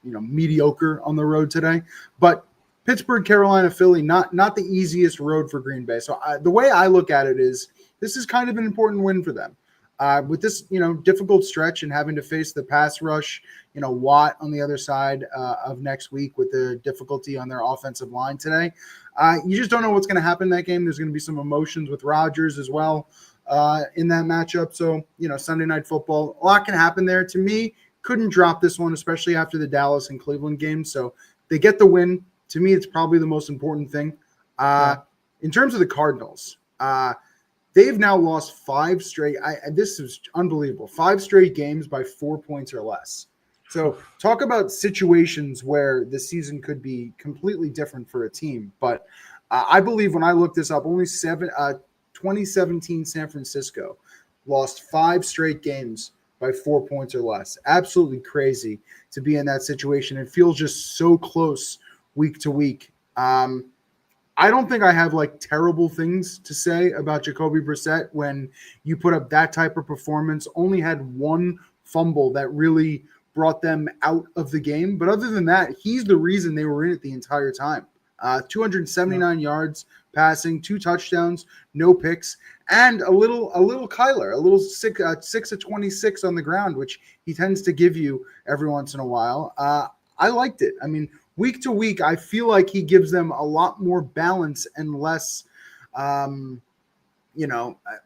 mediocre on the road today. But Pittsburgh, Carolina, Philly, not the easiest road for Green Bay. So the way I look at it is this is kind of an important win for them. With this, difficult stretch and having to face the pass rush, Watt on the other side of next week with the difficulty on their offensive line today, you just don't know what's going to happen in that game. There's going to be some emotions with Rodgers as well. in that matchup. So, Sunday Night Football, a lot can happen there. To me, couldn't drop this one, especially after the Dallas and Cleveland game. So they get the win. To me, it's probably the most important thing. In terms of the Cardinals, they've now lost 5 straight. This is unbelievable. 5 straight games by 4 points or less. So talk about situations where the season could be completely different for a team. But I believe when I looked this up, only 2017 San Francisco lost 5 straight games by 4 points or less. Absolutely crazy to be in that situation. It feels just so close week to week. I don't think I have terrible things to say about Jacoby Brissett when you put up that type of performance. Only had 1 fumble that really brought them out of the game. But other than that, he's the reason they were in it the entire time. 279 yards passing, 2 touchdowns, no picks, and a little Kyler, a little 6 of 26 on the ground, which he tends to give you every once in a while. I liked it. I mean, week to week, I feel like he gives them a lot more balance and less, all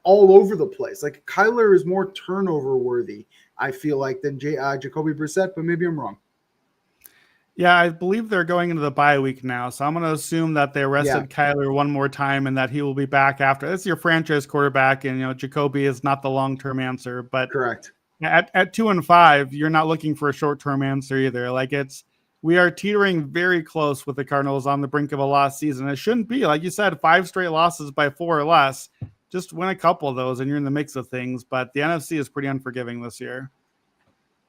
over the place. Like Kyler is more turnover worthy, I feel like, than Jacoby Brissett, but maybe I'm wrong. Yeah, I believe they're going into the bye week now, so I'm going to assume that they rested Kyler one more time and that he will be back after. This is your franchise quarterback, and Jacoby is not the long-term answer. But correct. At 2-5, you're not looking for a short-term answer either. We are teetering very close with the Cardinals on the brink of a lost season. It shouldn't be, like you said, 5 straight losses by 4 or less. Just win a couple of those, and you're in the mix of things. But the NFC is pretty unforgiving this year.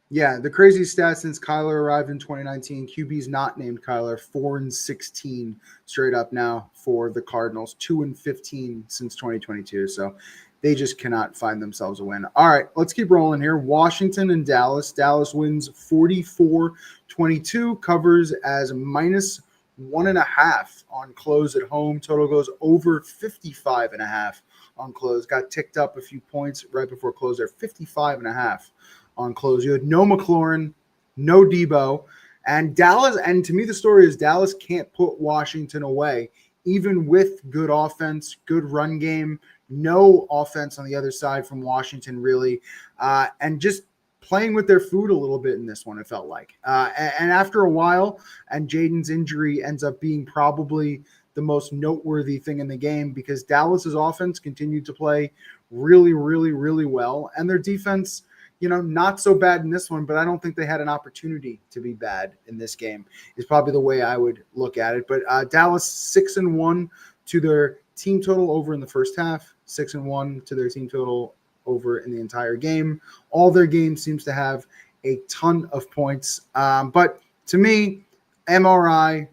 Yeah, the crazy stats since Kyler arrived in 2019, QB's not named Kyler, 4-16 straight up now for the Cardinals, 2-15 since 2022. So they just cannot find themselves a win. All right, let's keep rolling here. Washington and Dallas. Dallas wins 44-22, covers as -1.5 on close at home. Total goes over 55.5 on close. Got ticked up a few points right before close there, 55.5. on close. You had no McLaurin, no Debo, and Dallas. And to me, the story is Dallas can't put Washington away, even with good offense, good run game, no offense on the other side from Washington, really, and just playing with their food a little bit in this one, it felt like. And after a while, and Jaden's injury ends up being probably the most noteworthy thing in the game because Dallas's offense continued to play really, really, really well, and their defense, not so bad in this one, but I don't think they had an opportunity to be bad in this game is probably the way I would look at it. But Dallas 6-1 to their team total over in the first half, 6-1 to their team total over in the entire game. All their games seems to have a ton of points. But to me, MRI,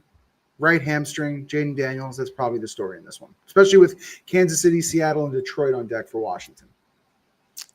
right hamstring, Jaden Daniels, that's probably the story in this one, especially with Kansas City, Seattle, and Detroit on deck for Washington.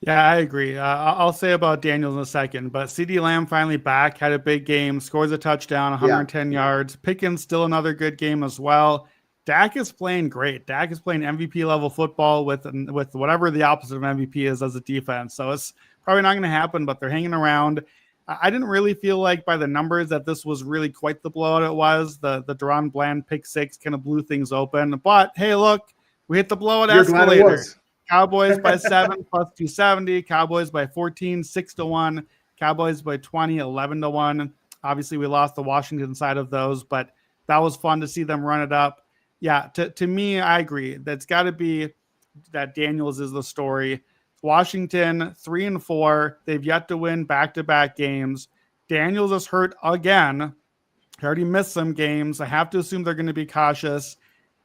Yeah, I agree. I'll say about Daniels in a second, but CeeDee Lamb finally back, had a big game, scores a touchdown, 110 yards. Pickens still another good game as well. Dak is playing great. Dak is playing MVP level football with whatever the opposite of MVP is as a defense. So it's probably not going to happen, but they're hanging around. I didn't really feel like by the numbers that this was really quite the blowout it was. The Deron Bland pick 6 kind of blew things open. But hey, look, we hit the blowout escalator. Cowboys by 7 plus 270. Cowboys by 14, 6-1. Cowboys by 20, 11-1. Obviously, we lost the Washington side of those, but that was fun to see them run it up. Yeah, to me, I agree. That's got to be that Daniels is the story. Washington 3-4. They've yet to win back-to-back games. Daniels is hurt again. He already missed some games. I have to assume they're going to be cautious.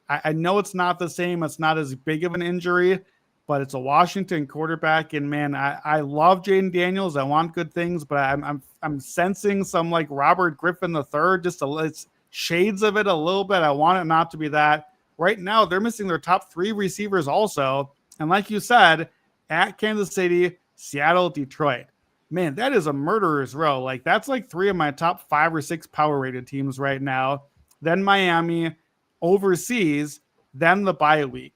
I know it's not the same. It's not as big of an injury, but it's a Washington quarterback, and man, I love Jaden Daniels. I want good things, but I'm sensing some like Robert Griffin III, it's shades of it a little bit. I want it not to be that. Right now, they're missing their top 3 receivers also, and like you said, at Kansas City, Seattle, Detroit. Man, that is a murderer's row. Like that's like 3 of my top 5 or 6 power rated teams right now. Then Miami, overseas, then the bye week.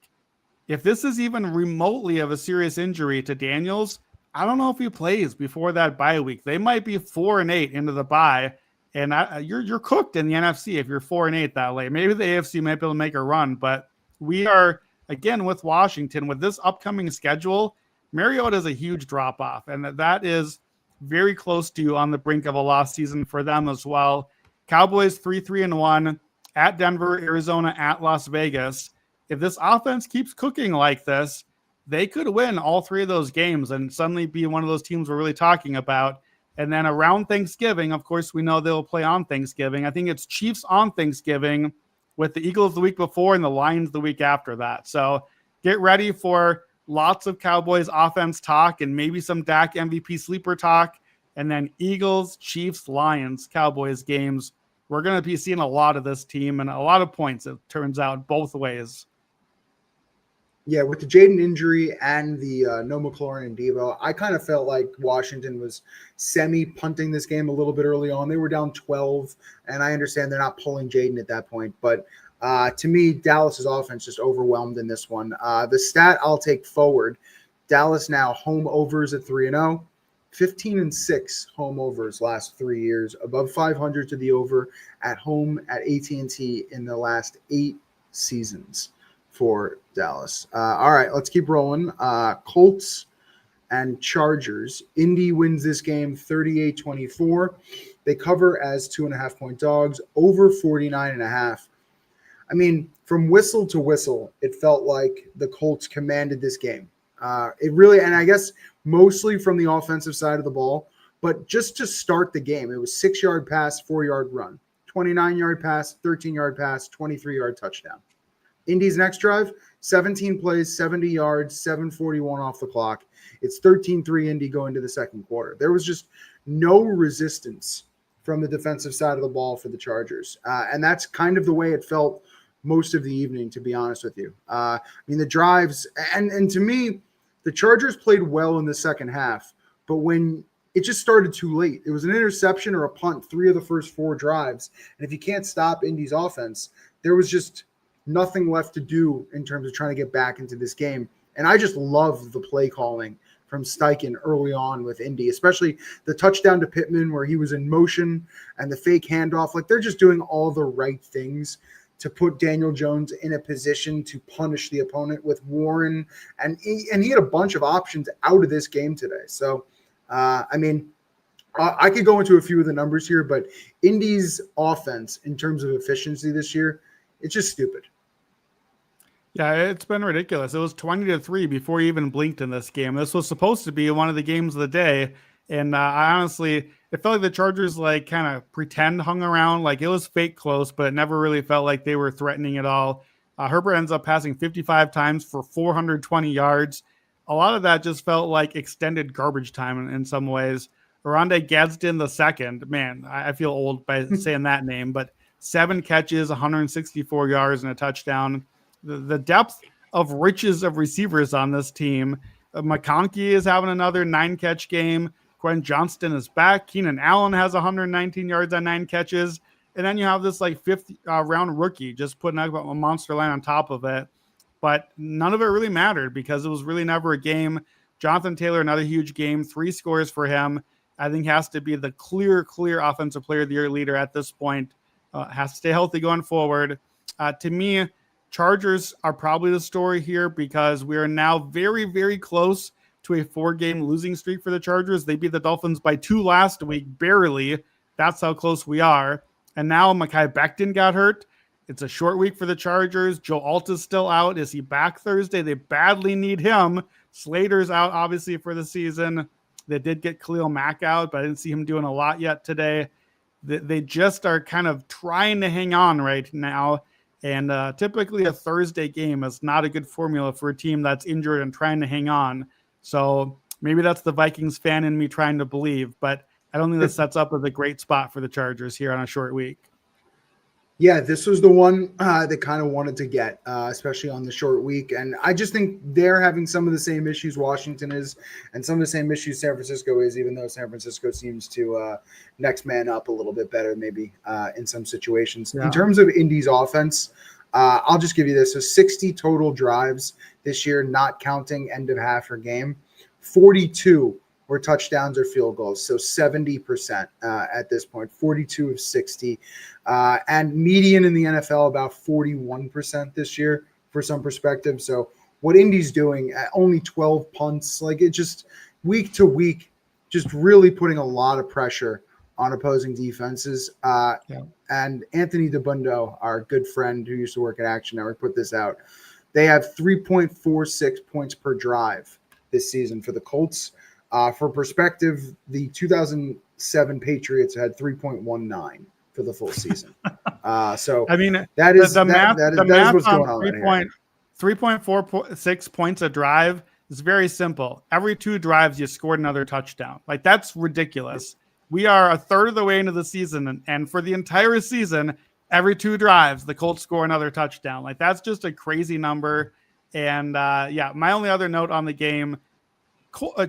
If this is even remotely of a serious injury to Daniels, I don't know if he plays before that bye week. They might be 4-8 into the bye, and you're cooked in the NFC if you're 4-8 that late. Maybe the AFC might be able to make a run, but we are again, with Washington, with this upcoming schedule, Mariota is a huge drop-off, and that is very close to on the brink of a lost season for them as well. Cowboys 3-1 at Denver, Arizona, at Las Vegas. If this offense keeps cooking like this, they could win all three of those games and suddenly be one of those teams we're really talking about. And then around Thanksgiving, of course, we know they'll play on Thanksgiving. I think it's Chiefs on Thanksgiving with the Eagles the week before and the Lions the week after that. So get ready for lots of Cowboys offense talk and maybe some Dak MVP sleeper talk. And then Eagles, Chiefs, Lions, Cowboys games. We're going to be seeing a lot of this team and a lot of points, it turns out, both ways. Yeah, with the Jaden injury and the no McLaurin and Devo, I kind of felt like Washington was semi-punting this game a little bit early on. They were down 12, and I understand they're not pulling Jaden at that point. But to me, Dallas's offense just overwhelmed in this one. The stat I'll take forward, Dallas now home overs at 3-0, 15-6 home overs last 3 years, above 500 to the over at home at AT&T in the last 8 seasons for Dallas. All right, let's keep rolling. Colts and Chargers. Indy wins this game 38-24. They cover as 2.5-point dogs, over 49.5. I mean, from whistle to whistle, it felt like the Colts commanded this game. It really, and I guess mostly from the offensive side of the ball, but just to start the game, it was 6-yard pass, 4-yard run, 29-yard pass, 13-yard pass, 23-yard touchdown. Indy's next drive, 17 plays, 70 yards, 7:41 off the clock. It's 13-3 Indy going to the second quarter. There was just no resistance from the defensive side of the ball for the Chargers. And that's kind of the way it felt most of the evening, to be honest with you. I mean, the drives, and to me, the Chargers played well in the second half, but when it just started too late, it was an interception or a punt 3 of the first 4 drives. And if you can't stop Indy's offense, there was just nothing left to do in terms of trying to get back into this game. And I just love the play calling from Steichen early on with Indy, especially the touchdown to Pittman where he was in motion and the fake handoff. Like, they're just doing all the right things to put Daniel Jones in a position to punish the opponent with Warren. And he had a bunch of options out of this game today. So, I mean, I could go into a few of the numbers here, but Indy's offense in terms of efficiency this year, it's just stupid. Yeah, it's been ridiculous. It was 20-3 before he even blinked in this game. This was supposed to be one of the games of the day. And I honestly, it felt like the Chargers kind of pretend hung around. Like, it was fake close, but it never really felt like they were threatening at all. Herbert ends up passing 55 times for 420 yards. A lot of that just felt like extended garbage time in some ways. Oronde Gadsden II, man, I feel old by saying that name, but 7 catches, 164 yards, and a touchdown. The depth of riches of receivers on this team. McConkey is having another 9-catch game. Quentin Johnston is back. Keenan Allen has 119 yards on 9 catches. And then you have this 5th round rookie just putting up a monster line on top of it. But none of it really mattered because it was really never a game. Jonathan Taylor, another huge game, 3 scores for him. I think has to be the clear offensive player of the year leader at this point. Has to stay healthy going forward. To me, Chargers are probably the story here because we are now very, very close to a 4-game losing streak for the Chargers. They beat the Dolphins by 2 last week, barely. That's how close we are. And now Mekhi Becton got hurt. It's a short week for the Chargers. Joe Alt is still out. Is he back Thursday? They badly need him. Slater's out, obviously, for the season. They did get Khalil Mack out, but I didn't see him doing a lot yet today. They just are kind of trying to hang on right now. And typically a Thursday game is not a good formula for a team that's injured and trying to hang on. So maybe that's the Vikings fan in me trying to believe, but I don't think this sets up as a great spot for the Chargers here on a short week. Yeah, this was the one they kind of wanted to get, especially on the short week. And I just think they're having some of the same issues Washington is and some of the same issues San Francisco is, even though San Francisco seems to next man up a little bit better maybe in some situations. Yeah. In terms of Indy's offense, I'll just give you this. So 60 total drives this year, not counting end of half or game. 42 were touchdowns or field goals, so 70% at this point, 42 of 60. And median in the NFL, about 41% this year for some perspective. So what Indy's doing at only 12 punts, like it just week to week, just really putting a lot of pressure on opposing defenses. And Anthony DeBundo, our good friend who used to work at Action Network, put this out. They have 3.46 points per drive this season for the Colts. For perspective, the 2007 Patriots had 3.19 for the full season. So I mean, that is the math what's going on right here. 3.46 points a drive is very simple. Every 2 drives, you scored another touchdown. Like, that's ridiculous. We are a third of the way into the season, and for the entire season, every 2 drives, the Colts score another touchdown. Like, that's just a crazy number. And my only other note on the game,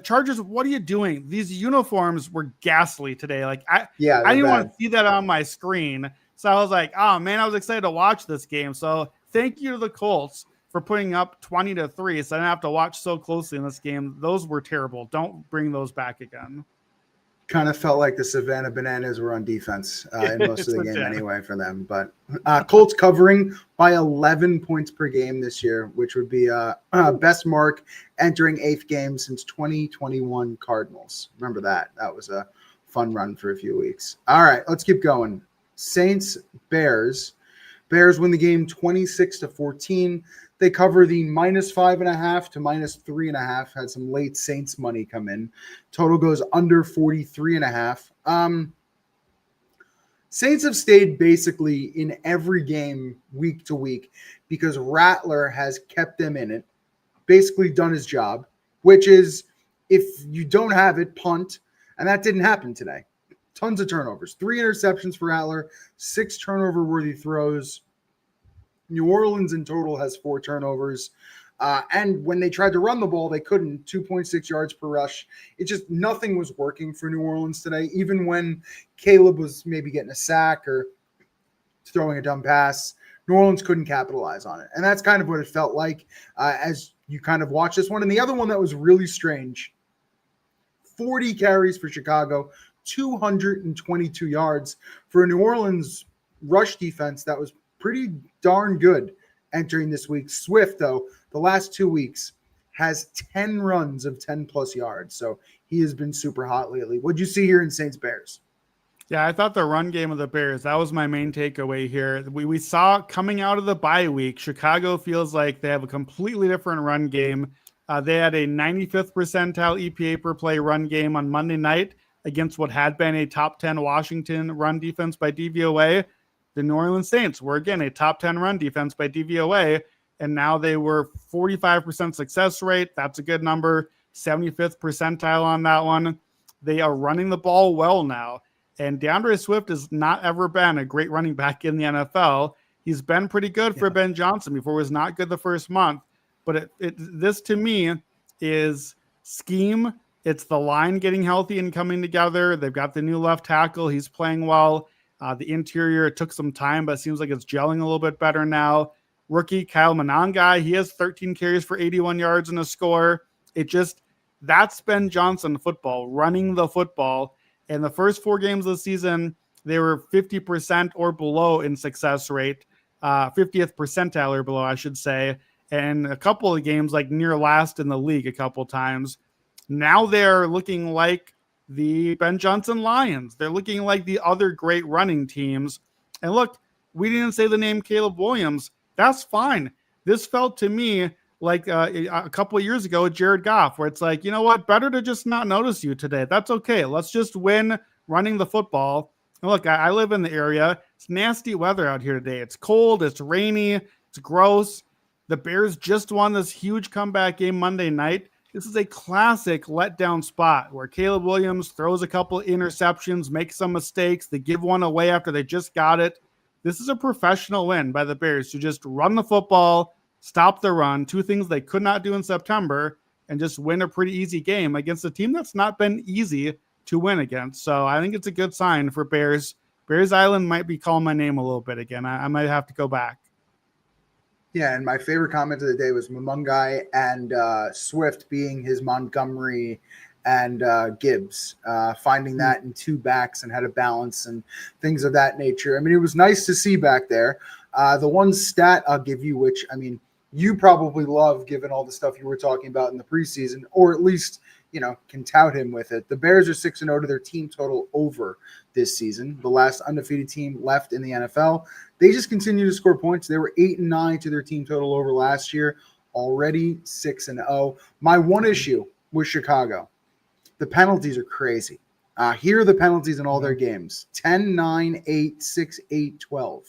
Chargers, what are you doing? These uniforms were ghastly today. Like, I didn't want to see that on my screen. So I was like, oh man, I was excited to watch this game. So thank you to the Colts for putting up 20-3. So I didn't have to watch so closely in this game. Those were terrible. Don't bring those back again. Kind of felt like the Savannah Bananas were on defense in most of the game anyway for them. But Colts covering by 11 points per game this year, which would be best mark entering 8th game since 2021 Cardinals. Remember that. That was a fun run for a few weeks. All right, let's keep going. Saints, Bears. Bears win the game 26-14. They cover the -5.5 to -3.5. Had some late Saints money come in. Total goes under 43.5. Saints have stayed basically in every game week to week because Rattler has kept them in it, basically done his job, which is if you don't have it, punt. And that didn't happen today. Tons of turnovers. 3 interceptions for Rattler, 6 turnover-worthy throws. New Orleans in total has 4 turnovers. And when they tried to run the ball, they couldn't. 2.6 yards per rush. It just nothing was working for New Orleans today. Even when Caleb was maybe getting a sack or throwing a dumb pass, New Orleans couldn't capitalize on it. And that's kind of what it felt like as you kind of watch this one. And the other one that was really strange, 40 carries for Chicago, 222 yards for a New Orleans rush defense that was pretty darn good entering this week. Swift, though, the last 2 weeks has 10 runs of 10-plus yards. So he has been super hot lately. What'd you see here in Saints Bears? Yeah, I thought the run game of the Bears, that was my main takeaway here. We saw coming out of the bye week, Chicago feels like they have a completely different run game. They had a 95th percentile EPA per play run game on Monday night against what had been a top 10 Washington run defense by DVOA. The New Orleans Saints were, again, a top 10 run defense by DVOA, and now they were 45% success rate. That's a good number. 75th percentile on that one. They are running the ball well now, and DeAndre Swift has not ever been a great running back in the NFL. He's been pretty good for Ben Johnson before. He was not good the first month, but this to me is scheme. It's the line getting healthy and coming together. They've got the new left tackle. He's playing well. The interior, it took some time, but it seems like it's gelling a little bit better now. Rookie Kyle Monangai, he has 13 carries for 81 yards and a score. That's Ben Johnson football, running the football. And the first 4 games of the season, they were 50% or below in success rate, 50th percentile or below, I should say. And a couple of games, like near last in the league a couple times. Now they're looking like the Ben Johnson Lions. They're looking like the other great running teams. And look, we didn't say the name Caleb Williams. That's fine. This felt to me like a couple of years ago with Jared Goff, where it's like, you know what, better to just not notice you today. That's okay. Let's just win running the football. And look, I live in the area. It's nasty weather out here today. It's cold. It's rainy. It's gross. The Bears just won this huge comeback game Monday night. This is a classic letdown spot where Caleb Williams throws a couple interceptions, makes some mistakes. They give one away after they just got it. This is a professional win by the Bears to just run the football, stop the run, 2 things they could not do in September, and just win a pretty easy game against a team that's not been easy to win against. So I think it's a good sign for Bears. Bears Island might be calling my name a little bit again. I might have to go back. Yeah, and my favorite comment of the day was Momungai and Swift being his Montgomery and Gibbs, finding that in 2 backs and how to balance and things of that nature. I mean, it was nice to see back there. The one stat I'll give you, which, I mean, you probably love, given all the stuff you were talking about in the preseason, or at least, can tout him with it. The Bears are 6-0 to their team total over this season. The last undefeated team left in the NFL. They just continue to score points. They were 8-9 to their team total over last year, already 6-0. My one issue with Chicago, the penalties are crazy. Here are the penalties in all their games: 10, 9, 8, 6, 8, 12.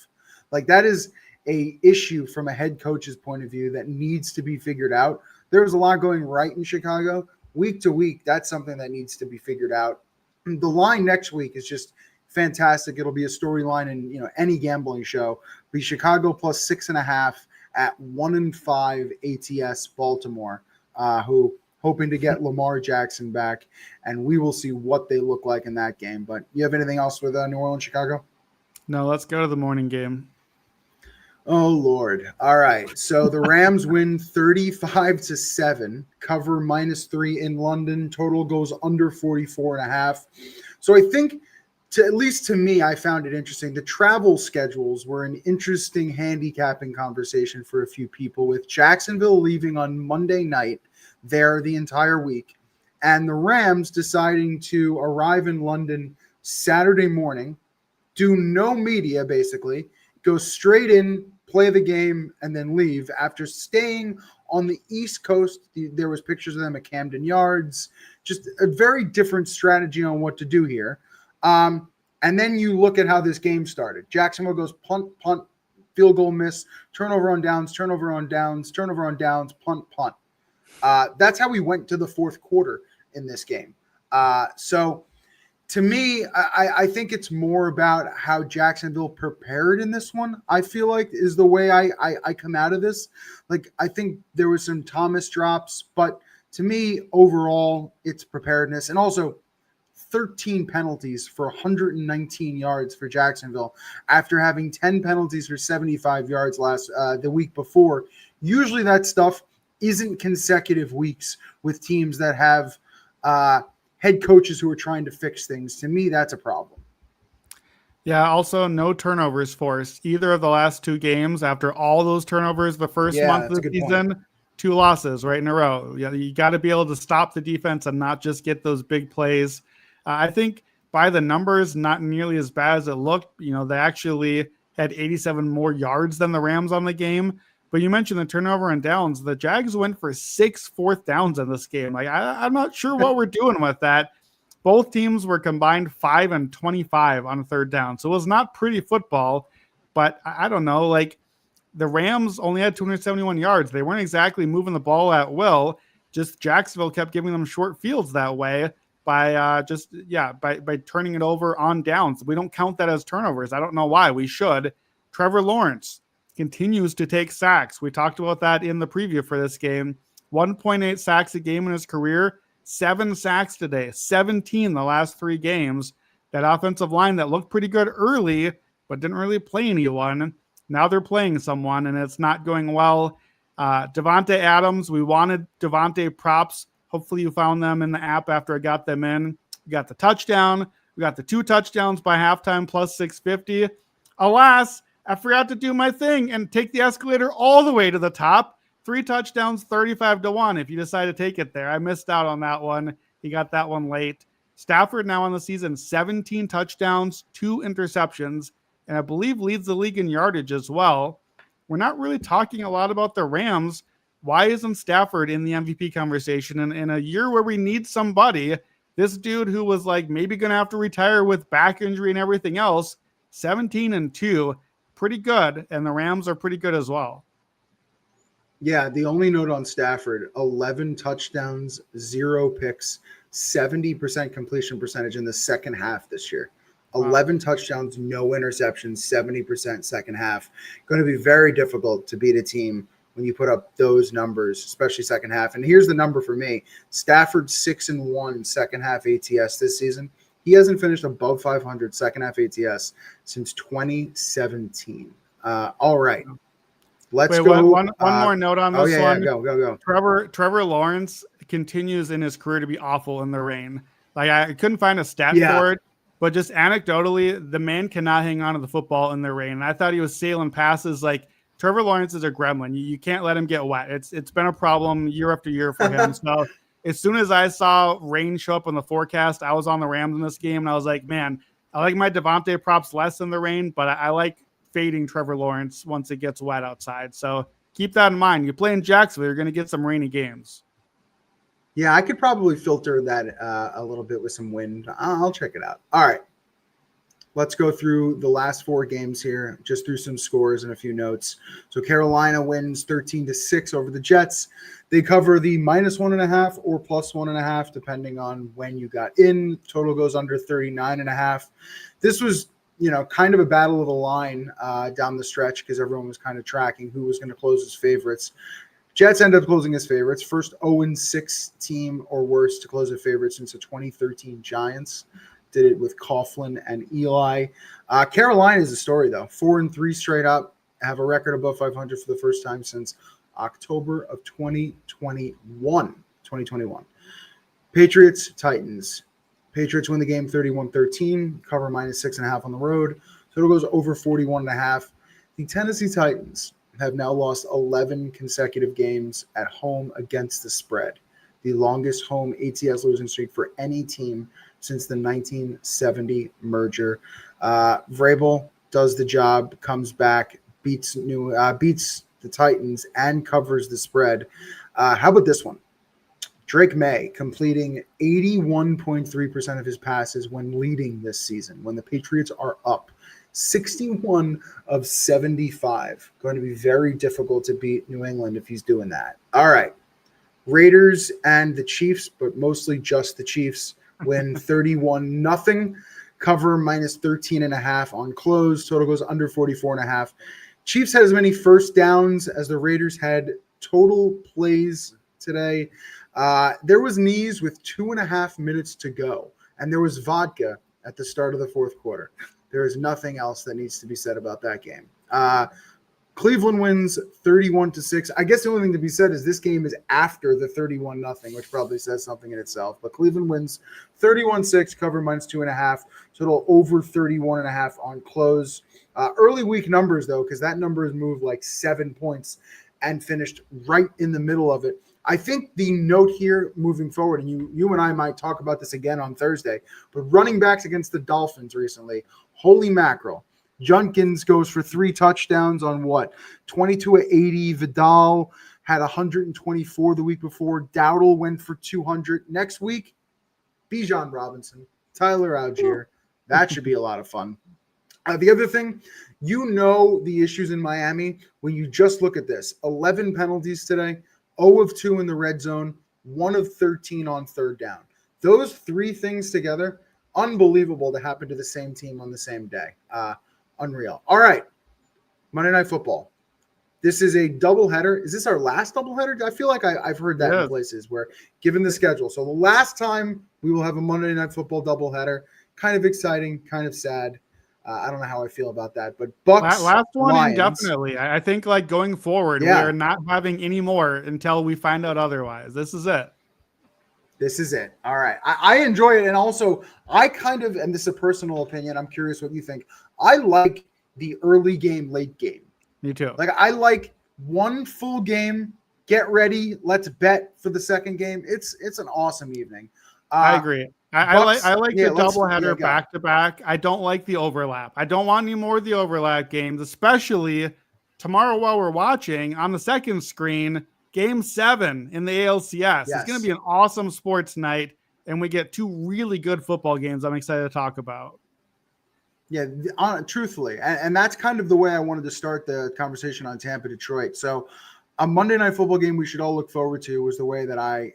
Like, that is a issue from a head coach's point of view that needs to be figured out. There's a lot going right in Chicago. Week to week, that's something that needs to be figured out. The line next week is just fantastic. It'll be a storyline in any gambling show. Be Chicago plus 6.5 at 1-5 ATS Baltimore, who hoping to get Lamar Jackson back, and we will see what they look like in that game. But you have anything else with New Orleans, Chicago? No, let's go to the morning game. Oh, Lord. All right. So the Rams win 35-7, cover -3 in London. Total goes under 44.5. So I think, at least to me, I found it interesting. The travel schedules were an interesting handicapping conversation for a few people, with Jacksonville leaving on Monday night there the entire week, and the Rams deciding to arrive in London Saturday morning, do no media, basically, go straight in, play the game, and then leave after staying on the East Coast. There was pictures of them at Camden Yards. Just a very different strategy on what to do here. And then you look at how this game started. Jacksonville goes punt, field goal miss, turnover on downs, turnover on downs, turnover on downs, punt. That's how we went to the fourth quarter in this game. So to me, I think it's more about how Jacksonville prepared in this one, I feel like, is the way I come out of this. Like, I think there was some Thomas drops, but to me, overall, it's preparedness. And also 13 penalties for 119 yards for Jacksonville after having 10 penalties for 75 yards the week before. Usually that stuff isn't consecutive weeks with teams that have head coaches who are trying to fix things. To me, that's a problem. Yeah, also no turnovers forced either of the last two games. After all those turnovers the first month of the season, point. 2 losses right in a row. Yeah, you got to be able to stop the defense and not just get those big plays. I think by the numbers, not nearly as bad as it looked. They actually had 87 more yards than the Rams on the game. But you mentioned the turnover and downs. The Jags went for 6 fourth downs in this game. Like, I'm not sure what we're doing with that. Both teams were combined 5 and 25 on third down. So it was not pretty football, but I don't know. Like, the Rams only had 271 yards. They weren't exactly moving the ball at will. Just Jacksonville kept giving them short fields that way by turning it over on downs. We don't count that as turnovers. I don't know why. We should. Trevor Lawrence continues to take sacks. We talked about that in the preview for this game. 1.8 sacks a game in his career, 7 sacks today, 17 the last 3 games. That offensive line that looked pretty good early, but didn't really play anyone. Now they're playing someone, and it's not going well. Devontae Adams, we wanted Devontae props. Hopefully you found them in the app after I got them in. We got the touchdown. We got the 2 touchdowns by halftime plus 650. Alas, I forgot to do my thing and take the escalator all the way to the top. 3 touchdowns, 35-1 if you decide to take it there. I missed out on that one. He got that one late. Stafford now on the season, 17 touchdowns, 2 interceptions, and I believe leads the league in yardage as well. We're not really talking a lot about the Rams. Why isn't Stafford in the MVP conversation? And in a year where we need somebody, this dude who was like maybe going to have to retire with back injury and everything else, 17-2, pretty good. And the Rams are pretty good as well. Yeah, the only note on Stafford, 11 touchdowns, 0 picks, 70% completion percentage in the second half this year. 11 touchdowns, no interceptions, 70% second half. Going to be very difficult to beat a team when you put up those numbers, especially second half. And here's the number for me. Stafford 6-1 second half ATS this season. He hasn't finished above 500 second half ATS since 2017. All right. Let's go. One more note on this one. Yeah, go. Trevor Lawrence continues in his career to be awful in the rain. Like, I couldn't find a stat for it, but just anecdotally, the man cannot hang on to the football in the rain. And I thought he was sailing passes like Trevor Lawrence is a gremlin. You can't let him get wet. It's been a problem year after year for him. So as soon as I saw rain show up in the forecast, I was on the Rams in this game, and I was like, man, I like my Devontae props less than the rain, but I like fading Trevor Lawrence once it gets wet outside. So keep that in mind. You play in Jacksonville, you're going to get some rainy games. Yeah, I could probably filter that a little bit with some wind. I'll check it out. All right. Let's go through the last 4 games here, just through some scores and a few notes. So Carolina wins 13-6 over the Jets. They cover the -1.5 or +1.5, depending on when you got in. Total goes under 39.5. This was, kind of a battle of the line down the stretch because everyone was kind of tracking who was going to close as favorites. Jets end up closing as favorites. First 0-6 team or worse to close as favorites since the 2013 Giants. Did it with Coughlin and Eli. Carolina is a story, though. 4-3 straight up. Have a record above 500 for the first time since October of 2021. Patriots, Titans. Patriots win the game 31-13. Cover -6.5 on the road. Total goes over 41.5. The Tennessee Titans have now lost 11 consecutive games at home against the spread. The longest home ATS losing streak for any team since the 1970 merger. Vrabel does the job, comes back, beats the Titans, and covers the spread. How about this one? Drake May completing 81.3% of his passes when leading this season, when the Patriots are up. 61 of 75. Going to be very difficult to beat New England if he's doing that. All right. Raiders and the Chiefs, but mostly just the Chiefs, win 31-0. Cover -13.5 on close. Total goes under 44.5. Chiefs had as many first downs as the Raiders had total plays today. There was knees with 2.5 minutes to go, and there was vodka at the start of the fourth quarter. There is nothing else that needs to be said about that game. Cleveland wins 31-6. I guess the only thing to be said is this game is after the 31-0, which probably says something in itself. But Cleveland wins 31-6, cover -2.5. Total over 31.5 on close. Early week numbers, though, because that number has moved like 7 points and finished right in the middle of it. I think the note here moving forward, and you and I might talk about this again on Thursday, but running backs against the Dolphins recently, holy mackerel. Junkins goes for 3 touchdowns on 22 of 80. Vidal had 124 the week before. Dowdle went for 200. Next week, Bijan Robinson, Tyler Algier. That should be a lot of fun. The other thing, the issues in Miami when you just look at this. 11 penalties today, 0 of 2 in the red zone, 1 of 13 on third down. Those 3 things together, unbelievable to happen to the same team on the same day. Unreal. All right. Monday Night Football. This is a doubleheader. Is this our last doubleheader? I feel like I've heard that in places where, given the schedule. So the last time we will have a Monday Night Football doubleheader. Kind of exciting, kind of sad. I don't know how I feel about that. But Bucks, last one, Lions, indefinitely. I think going forward, we are not having any more until we find out otherwise. This is it. This is it. All right. I enjoy it. And also, I kind of, and this is a personal opinion, I'm curious what you think. I like the early game, late game. Me too. Like, I like one full game, get ready, let's bet for the second game. It's an awesome evening. I agree. I like the doubleheader back to back. I don't like the overlap. I don't want any more of the overlap games, especially tomorrow while we're watching on the second screen, Game 7 in the ALCS. Yes. It's going to be an awesome sports night, and we get 2 really good football games I'm excited to talk about. Yeah, truthfully. And that's kind of the way I wanted to start the conversation on Tampa, Detroit. So a Monday Night Football game we should all look forward to was the way that I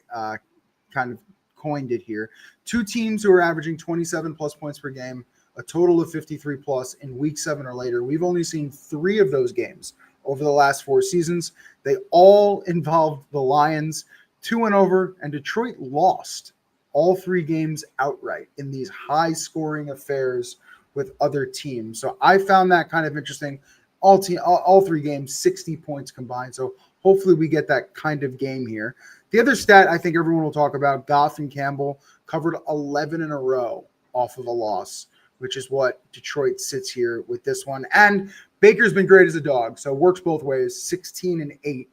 kind of coined it here. 2 teams who are averaging 27-plus points per game, a total of 53-plus in Week 7 or later. We've only seen 3 of those games over the last 4 seasons. They all involved the Lions, 2 and over, and Detroit lost all 3 games outright in these high-scoring affairs with other teams. So I found that kind of interesting. All 3 games, 60 points combined. So hopefully we get that kind of game here. The other stat I think everyone will talk about, Goff and Campbell covered 11 in a row off of a loss. which is what Detroit sits here with this one. And Baker's been great as a dog, so works both ways. 16-8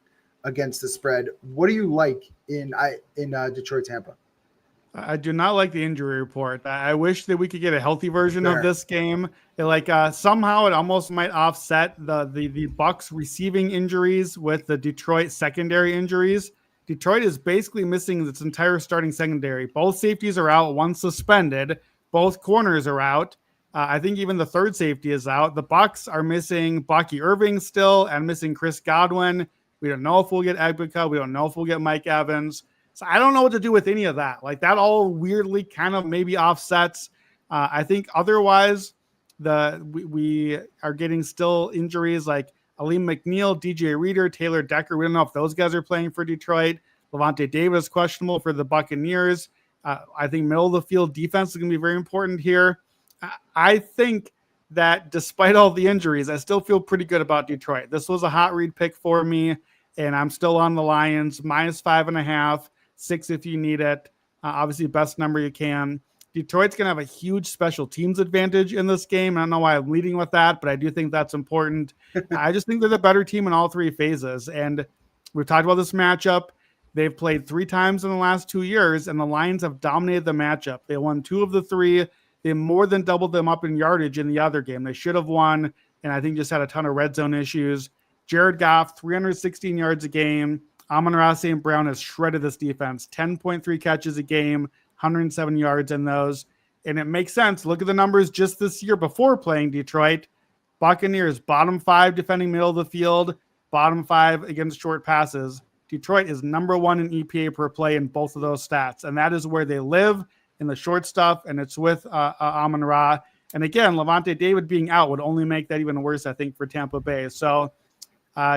against the spread. What do you like in Detroit Tampa? I do not like the injury report. I wish that we could get a healthy version of this game. Somehow it almost might offset the Bucks receiving injuries with the Detroit secondary injuries. Detroit is basically missing its entire starting secondary. Both safeties are out, one suspended. Both corners are out. I think even the third safety is out. The Bucks are missing Bucky Irving still and missing Chris Godwin. We don't know if we'll get Egbuka. We don't know if we'll get Mike Evans. So I don't know what to do with any of that. Like that all weirdly kind of maybe offsets. I think otherwise we are getting still injuries like Aleem McNeil, DJ Reader, Taylor Decker. We don't know if those guys are playing for Detroit. Levante Davis questionable for the Buccaneers. I think middle of the field defense is going to be very important here. I think that despite all the injuries, I still feel pretty good about Detroit. This was a hot read pick for me, and I'm still on the Lions, -5.5, 6 if you need it. Obviously, best number you can. Detroit's going to have a huge special teams advantage in this game. I don't know why I'm leading with that, but I do think that's important. I just think they're the better team in all three phases. And we've talked about this matchup. They've played 3 times in the last 2 years, and the Lions have dominated the matchup. They won 2 of the 3. They more than doubled them up in yardage in the other game. They should have won, and I think just had a ton of red zone issues. Jared Goff, 316 yards a game. Amon-Ra St. Brown has shredded this defense. 10.3 catches a game, 107 yards in those. And it makes sense. Look at the numbers just this year before playing Detroit. Buccaneers, bottom 5 defending middle of the field, bottom 5 against short passes. Detroit is number 1 in EPA per play in both of those stats. And that is where they live, in the short stuff, and it's with Amon-Ra. And again, Levante David being out would only make that even worse, I think, for Tampa Bay. So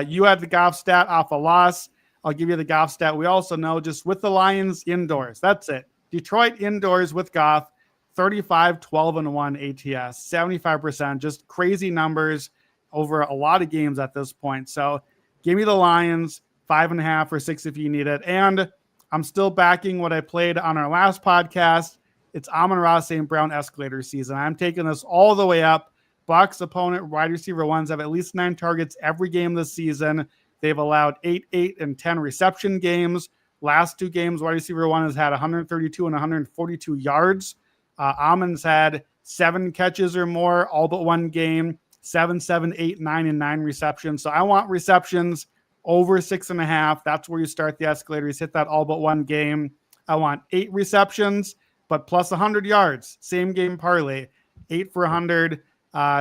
you had the Goff stat off a loss. I'll give you the Goff stat. We also know just with the Lions indoors. That's it. Detroit indoors with Goff, 35, 12, and 1 ATS, 75%, just crazy numbers over a lot of games at this point. So give me the Lions, 5.5 or 6 if you need it. And I'm still backing what I played on our last podcast. It's Amon-Ra St. Brown escalator season. I'm taking this all the way up. Bucs opponent wide receiver ones have at least 9 targets every game this season. They've allowed 8, 8, and 10 reception games. Last 2 games, wide receiver one has had 132 and 142 yards. Amon's had 7 catches or more, all but 1 game. 7, 7, 8, 9, and 9 receptions. So I want receptions over 6.5. That's where you start the escalators. Hit that all but 1 game. I want 8 receptions, but plus 100 yards. Same game parlay. 8 for 100.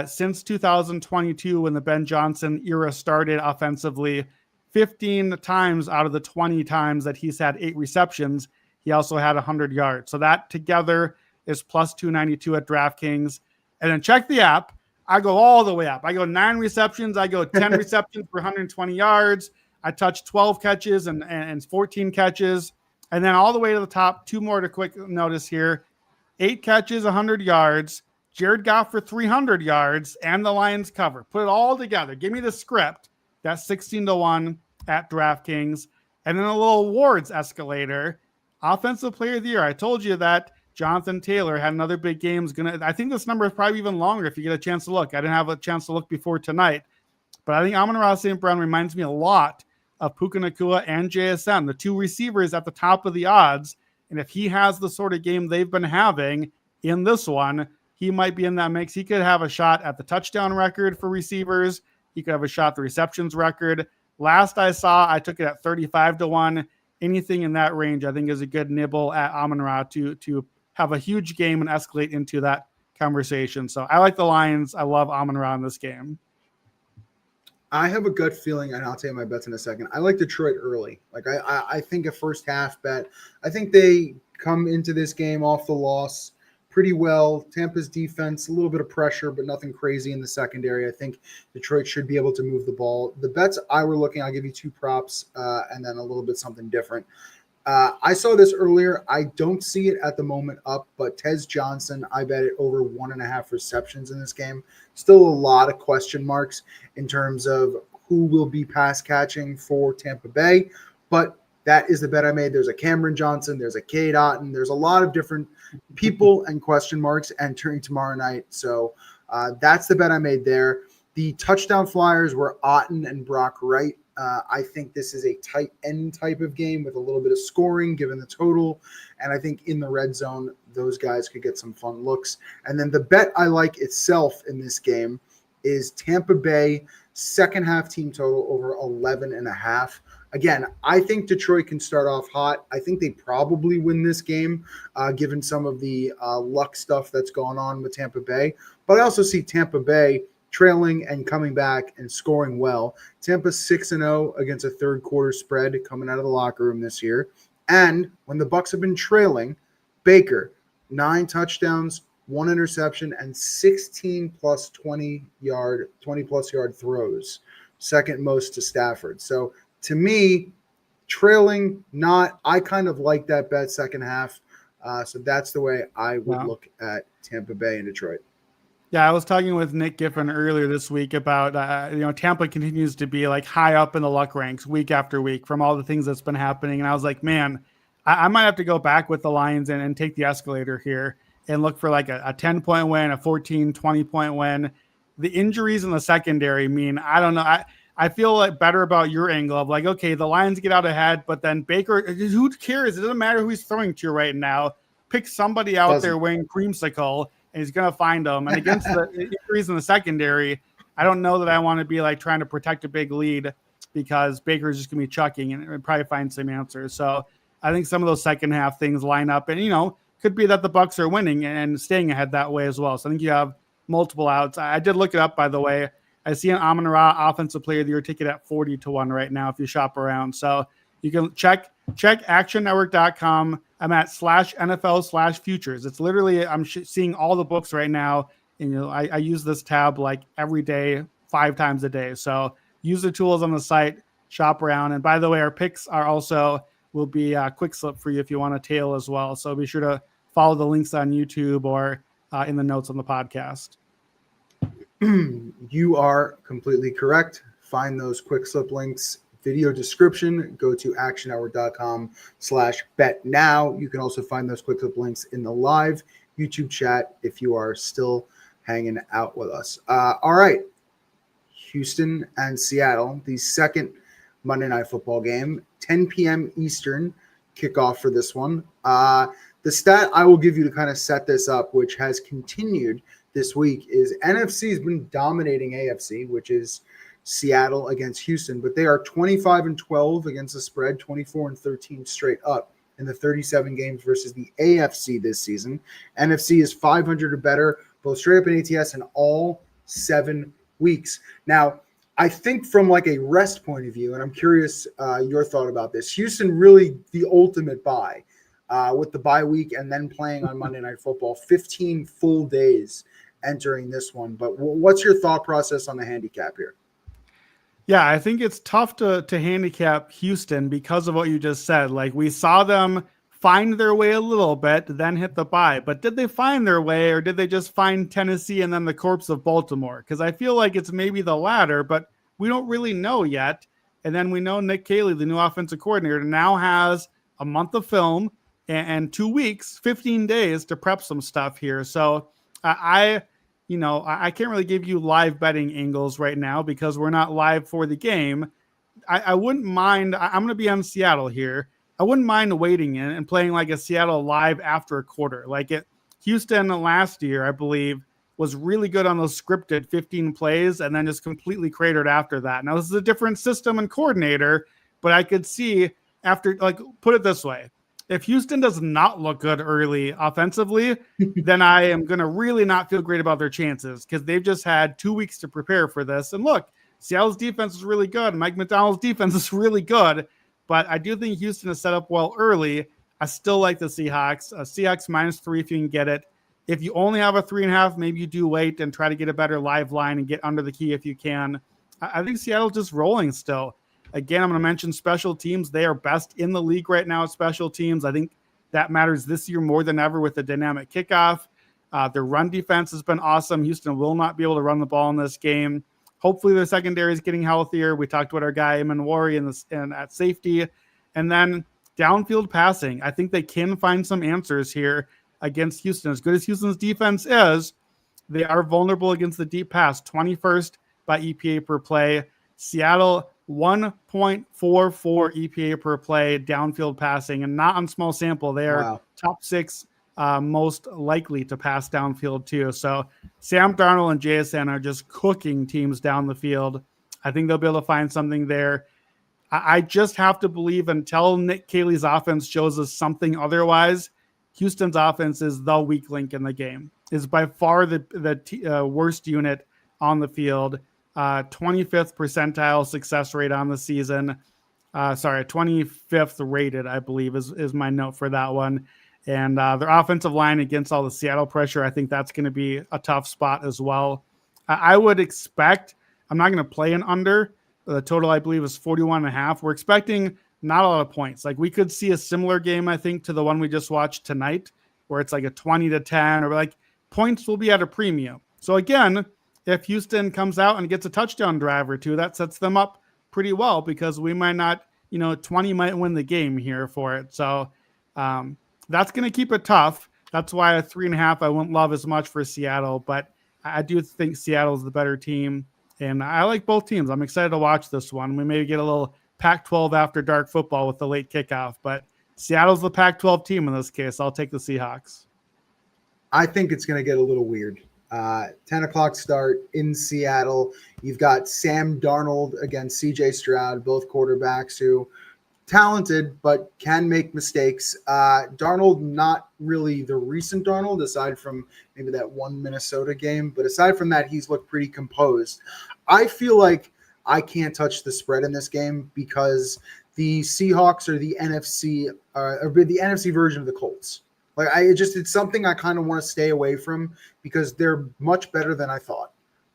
Since 2022, when the Ben Johnson era started offensively, 15 times out of the 20 times that he's had 8 receptions, he also had 100 yards. So that together is plus 292 at DraftKings. And then check the app. I go all the way up. I go 9 receptions. I go 10 receptions for 120 yards. I touch 12 catches and 14 catches. And then all the way to the top, 2 more to quick notice here. 8 catches, 100 yards. Jared Goff for 300 yards and the Lions cover. Put it all together. Give me the script. That's 16-1 at DraftKings. And then a little awards escalator. Offensive Player of the Year. I told you that Jonathan Taylor had another big game. I think this number is probably even longer if you get a chance to look. I didn't have a chance to look before tonight. But I think Amon-Ra St. Brown reminds me a lot of Puka Nacua and JSN, the 2 receivers at the top of the odds. And if he has the sort of game they've been having in this one, he might be in that mix. He could have a shot at the touchdown record for receivers. He could have a shot at the receptions record. Last I saw, I took it at 35-1. Anything in that range, I think, is a good nibble at Amon-Ra to have a huge game and escalate into that conversation. So I like the Lions. I love Amon-Ra in this game. I have a gut feeling, and I'll tell you my bets in a second. I like Detroit early. Like I think a first half bet. I think they come into this game off the loss pretty well. Tampa's defense, a little bit of pressure, but nothing crazy in the secondary. I think Detroit should be able to move the ball. The bets I were looking, I'll give you 2 props and then a little bit something different. I saw this earlier. I don't see it at the moment up, but Tez Johnson, I bet it over 1.5 receptions in this game. Still a lot of question marks in terms of who will be pass catching for Tampa Bay, but That is the bet I made. There's a Cameron Johnson, there's a Cade Otton, there's a lot of different people and question marks entering tomorrow night. So that's the bet I made there. The touchdown flyers were Otton and Brock Wright. I think this is a tight end type of game with a little bit of scoring given the total. And I think in the red zone, those guys could get some fun looks. And then the bet I like itself in this game is Tampa Bay second half team total over 11.5. Again, I think Detroit can start off hot. I think they probably win this game, given some of the luck stuff that's going on with Tampa Bay. But I also see Tampa Bay trailing and coming back and scoring well. Tampa 6-0 against a third quarter spread coming out of the locker room this year. And when the Bucs have been trailing, Baker, 9 touchdowns, 1 interception, and 16 plus 20 plus yard throws, second most to Stafford. So to me, trailing, I kind of like that bet second half. So that's the way I would look at Tampa Bay and Detroit. Yeah, I was talking with Nick Giffen earlier this week about, Tampa continues to be like high up in the luck ranks week after week from all the things that's been happening. And I was like, man, I might have to go back with the Lions and take the escalator here and look for like a 10-point win, a 14, 20-point win. The injuries in the secondary mean, I don't know. I feel like better about your angle of like, okay, the Lions get out ahead, but then Baker, who cares? It doesn't matter who he's throwing to right now. Pick somebody out there wearing creamsicle, and he's going to find them. And against the injuries in the secondary, I don't know that I want to be like trying to protect a big lead because Baker's just going to be chucking and probably find some answers. So I think some of those second half things line up, and, could be that the Bucs are winning and staying ahead that way as well. So I think you have multiple outs. I did look it up, by the way. I see an Amon-Ra offensive player of the year ticket at 40-1 right now if you shop around. So you can check actionnetwork.com. I'm at /NFL/futures. It's literally, I'm seeing all the books right now. And, I use this tab like every day, 5 times a day. So use the tools on the site, shop around. And by the way, our picks will be a quick slip for you if you want a tail as well. So be sure to follow the links on YouTube or in the notes on the podcast. You are completely correct. Find those quick slip links, video description. Go to actionhour.com/bet now. You can also find those quick slip links in the live YouTube chat if you are still hanging out with us. All right. Houston and Seattle, the second Monday Night Football game, 10 p.m. Eastern kickoff for this one. The stat I will give you to kind of set this up, which has continued this week, is NFC has been dominating AFC, which is Seattle against Houston, but they are 25-12 against the spread, 24-13 straight up in the 37 games versus the AFC this season. NFC is 500 or better, both straight up in ATS in all 7 weeks. Now, I think from like a rest point of view, and I'm curious your thought about this, Houston really the ultimate bye with the bye week and then playing on Monday Night Football, 15 full days entering this one. But what's your thought process on the handicap here? Yeah, I think it's tough to handicap Houston because of what you just said. Like, we saw them find their way a little bit, then hit the bye. But did they find their way, or did they just find Tennessee and then the corpse of Baltimore? Because I feel like it's maybe the latter, but we don't really know yet. And then we know Nick Caley, the new offensive coordinator, now has a month of film and 2 weeks, 15 days to prep some stuff here. So I can't really give you live betting angles right now because we're not live for the game. I wouldn't mind. I'm going to be on Seattle here. I wouldn't mind waiting in and playing like a Seattle live after a quarter. Like Houston last year, I believe, was really good on those scripted 15 plays and then just completely cratered after that. Now, this is a different system and coordinator, but I could see after, like, put it this way. If Houston does not look good early offensively, then I am going to really not feel great about their chances because they've just had 2 weeks to prepare for this. And look, Seattle's defense is really good. Mike McDonald's defense is really good. But I do think Houston is set up well early. I still like the Seahawks. Seahawks -3 if you can get it. If you only have a 3.5, maybe you do wait and try to get a better live line and get under the key if you can. I think Seattle's just rolling still. Again, I'm going to mention special teams. They are best in the league right now at special teams. I think that matters this year more than ever with the dynamic kickoff. Their run defense has been awesome. Houston will not be able to run the ball in this game. Hopefully their secondary is getting healthier. We talked about our guy, Eamon Wari, and at safety. And then downfield passing, I think they can find some answers here against Houston. As good as Houston's defense is, they are vulnerable against the deep pass, 21st by EPA per play. Seattle, 1.44 EPA per play downfield passing, and not on small sample. They are top 6 most likely to pass downfield too. So Sam Darnold and JSN are just cooking teams down the field. I think they'll be able to find something there. I just have to believe until Nick Caley's offense shows us something otherwise, Houston's offense is the weak link in the game, is by far the worst unit on the field. 25th percentile success rate on the season. 25th rated, I believe, is my note for that one. And their offensive line against all the Seattle pressure, I think that's going to be a tough spot as well. I would expect, I'm not going to play an under. The total, I believe, is 41.5. We're expecting not a lot of points. Like, we could see a similar game, I think, to the one we just watched tonight, where it's like a 20-10, or like points will be at a premium. So again, if Houston comes out and gets a touchdown drive or two, that sets them up pretty well, because we might not, 20 might win the game here for it. So that's going to keep it tough. That's why a 3.5 I wouldn't love as much for Seattle, but I do think Seattle's the better team. And I like both teams. I'm excited to watch this one. We maybe get a little Pac-12 after dark football with the late kickoff, but Seattle's the Pac-12 team in this case. I'll take the Seahawks. I think it's going to get a little weird. 10 o'clock start in Seattle. You've got Sam Darnold against CJ Stroud, both quarterbacks who talented but can make mistakes. Darnold, not really the recent Darnold, aside from maybe that one Minnesota game, but aside from that, he's looked pretty composed. I feel like I can't touch the spread in this game because the Seahawks are the NFC version of the Colts. Like, it's something I kind of want to stay away from because they're much better than I thought.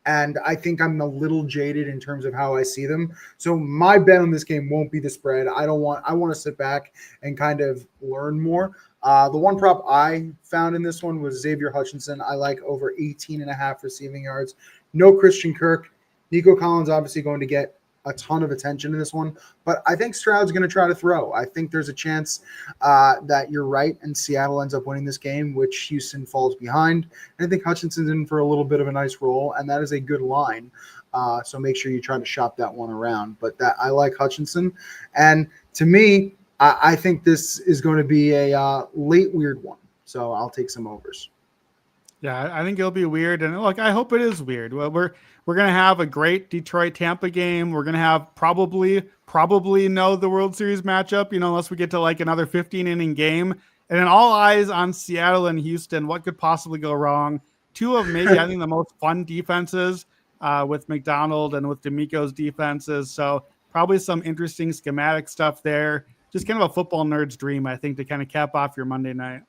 And I think I'm a little jaded in terms of how I see them. So my bet on this game won't be the spread. I want to sit back and kind of learn more. The one prop I found in this one was Xavier Hutchinson. I like over 18.5 receiving yards. No Christian Kirk. Nico Collins obviously going to get a ton of attention in this one, but I think Stroud's going to try to throw. I think there's a chance that you're right and Seattle ends up winning this game, which Houston falls behind. And I think Hutchinson's in for a little bit of a nice role, and that is a good line. So make sure you try to shop that one around. But I like Hutchinson. And to me, I think this is going to be a late weird one. So I'll take some overs. Yeah, I think it'll be weird. And look, I hope it is weird. Well, we're going to have a great Detroit-Tampa game. We're going to have probably know the World Series matchup, unless we get to like another 15-inning game. And then all eyes on Seattle and Houston. What could possibly go wrong? Two of maybe, I think, the most fun defenses with McDonald and with D'Amico's defenses. So probably some interesting schematic stuff there. Just kind of a football nerd's dream, I think, to kind of cap off your Monday night.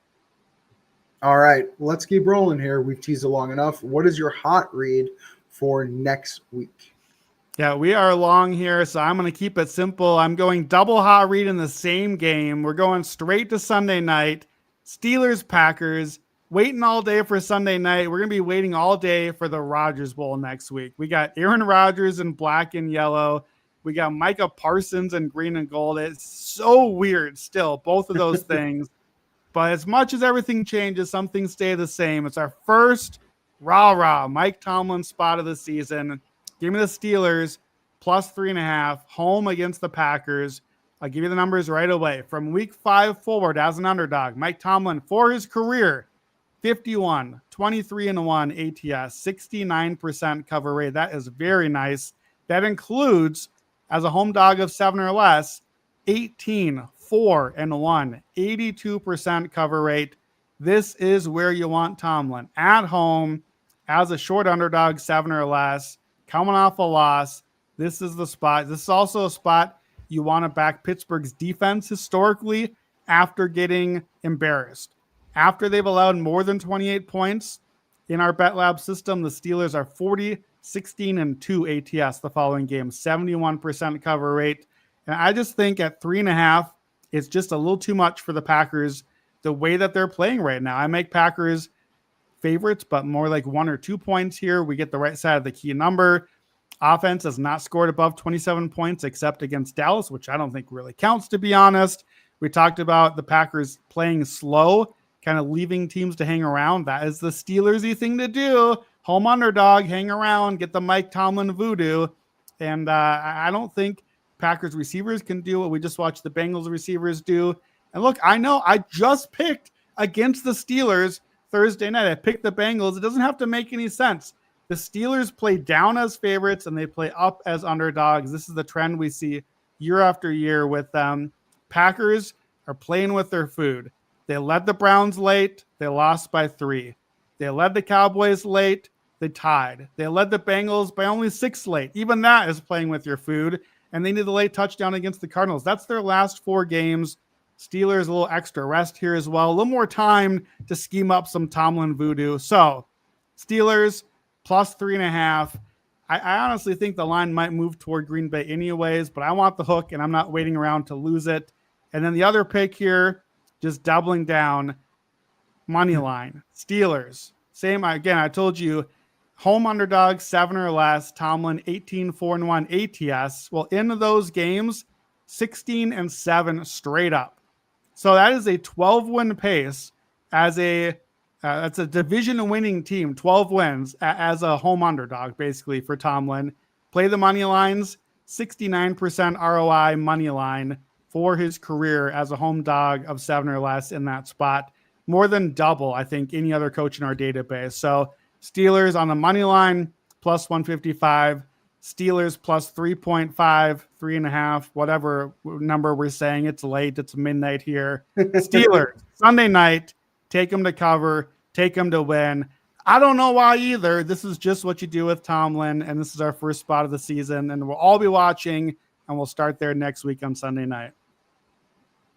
All right, let's keep rolling here. We've teased it long enough. What is your hot read for next week? Yeah, we are long here, so I'm going to keep it simple. I'm going double hot read in the same game. We're going straight to Sunday night. Steelers-Packers. Waiting all day for Sunday night. We're going to be waiting all day for the Rodgers Bowl next week. We got Aaron Rodgers in black and yellow. We got Micah Parsons in green and gold. It's so weird still, both of those things. But as much as everything changes, some things stay the same. It's our first rah-rah Mike Tomlin spot of the season. Give me the Steelers plus 3.5 home against the Packers. I'll give you the numbers right away. From week 5 forward as an underdog, Mike Tomlin for his career, 51, 23-1 ATS, 69% cover rate. That is very nice. That includes, as a home dog of 7 or less, 18, 4-1, 82% cover rate. This is where you want Tomlin. At home, as a short underdog, 7 or less, coming off a loss. This is the spot. This is also a spot you want to back Pittsburgh's defense historically after getting embarrassed. After they've allowed more than 28 points in our BetLab system, the Steelers are 40, 16-2 ATS the following game, 71% cover rate. And I just think at 3.5, it's just a little too much for the Packers the way that they're playing right now. I make Packers favorites, but more like 1 or 2 points here. We get the right side of the key number. Offense has not scored above 27 points except against Dallas, which I don't think really counts, to be honest. We talked about the Packers playing slow, kind of leaving teams to hang around. That is the Steelers-y thing to do. Home underdog, hang around, get the Mike Tomlin voodoo. And I don't think Packers receivers can do what we just watched the Bengals receivers do. And look, I know I just picked against the Steelers Thursday night. I picked the Bengals. It doesn't have to make any sense. The Steelers play down as favorites and they play up as underdogs. This is the trend we see year after year with them. Packers are playing with their food. They led the Browns late. They lost by 3. They led the Cowboys late. They tied. They led the Bengals by only 6 late. Even that is playing with your food. And they need the late touchdown against the Cardinals. That's their last 4 games. Steelers, a little extra rest here as well. A little more time to scheme up some Tomlin voodoo. So Steelers plus 3.5. I honestly think the line might move toward Green Bay anyways, but I want the hook and I'm not waiting around to lose it. And then the other pick here, just doubling down, money line. Steelers. Same, again, I told you, home underdog, 7 or less. Tomlin, 18-4-1 ATS. Well, in those games, 16-7 straight up. So that is a 12-win pace as that's a division-winning team, 12 wins as a home underdog, basically, for Tomlin. Play the money lines, 69% ROI money line for his career as a home dog of 7 or less in that spot. More than double, I think, any other coach in our database. So Steelers on the money line, plus 155. Steelers plus 3.5, 3.5, whatever number we're saying. It's late. It's midnight here. Steelers, Sunday night. Take them to cover. Take them to win. I don't know why either. This is just what you do with Tomlin, and this is our first spot of the season, and we'll all be watching, and we'll start there next week on Sunday night.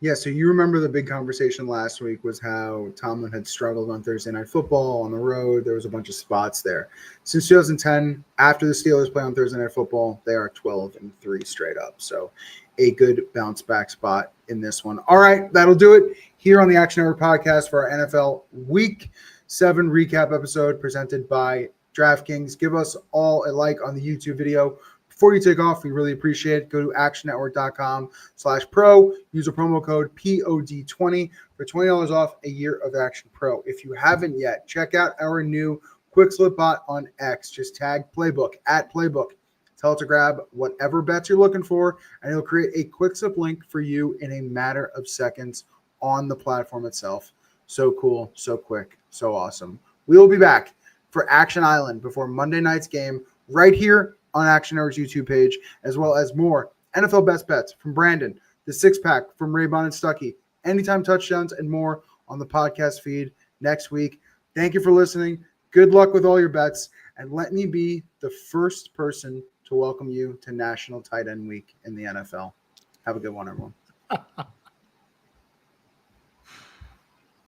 Yeah, so you remember the big conversation last week was how Tomlin had struggled on Thursday Night Football on the road. There was a bunch of spots there. Since 2010, after the Steelers play on Thursday Night Football, they are 12-3 straight up. So a good bounce back spot in this one. All right, that'll do it here on the Action Hour podcast for our NFL Week 7 recap episode presented by DraftKings. Give us all a like on the YouTube video. Before you take off, we really appreciate it. Go to actionnetwork.com/pro. Use a promo code POD20 for $20 off a year of Action Pro. If you haven't yet, check out our new Quick Slip bot on X. Just tag Playbook @Playbook. Tell it to grab whatever bets you're looking for, and it'll create a Quick Slip link for you in a matter of seconds on the platform itself. So cool, so quick, so awesome. We will be back for Action Island before Monday night's game right here on Action Hour's YouTube page, as well as more NFL best bets from Brandon, the 6-pack from Raybon and Stuckey, anytime touchdowns, and more on the podcast feed next week. Thank you for listening. Good luck with all your bets, and let me be the first person to welcome you to National Tight End Week in the NFL. Have a good one, everyone.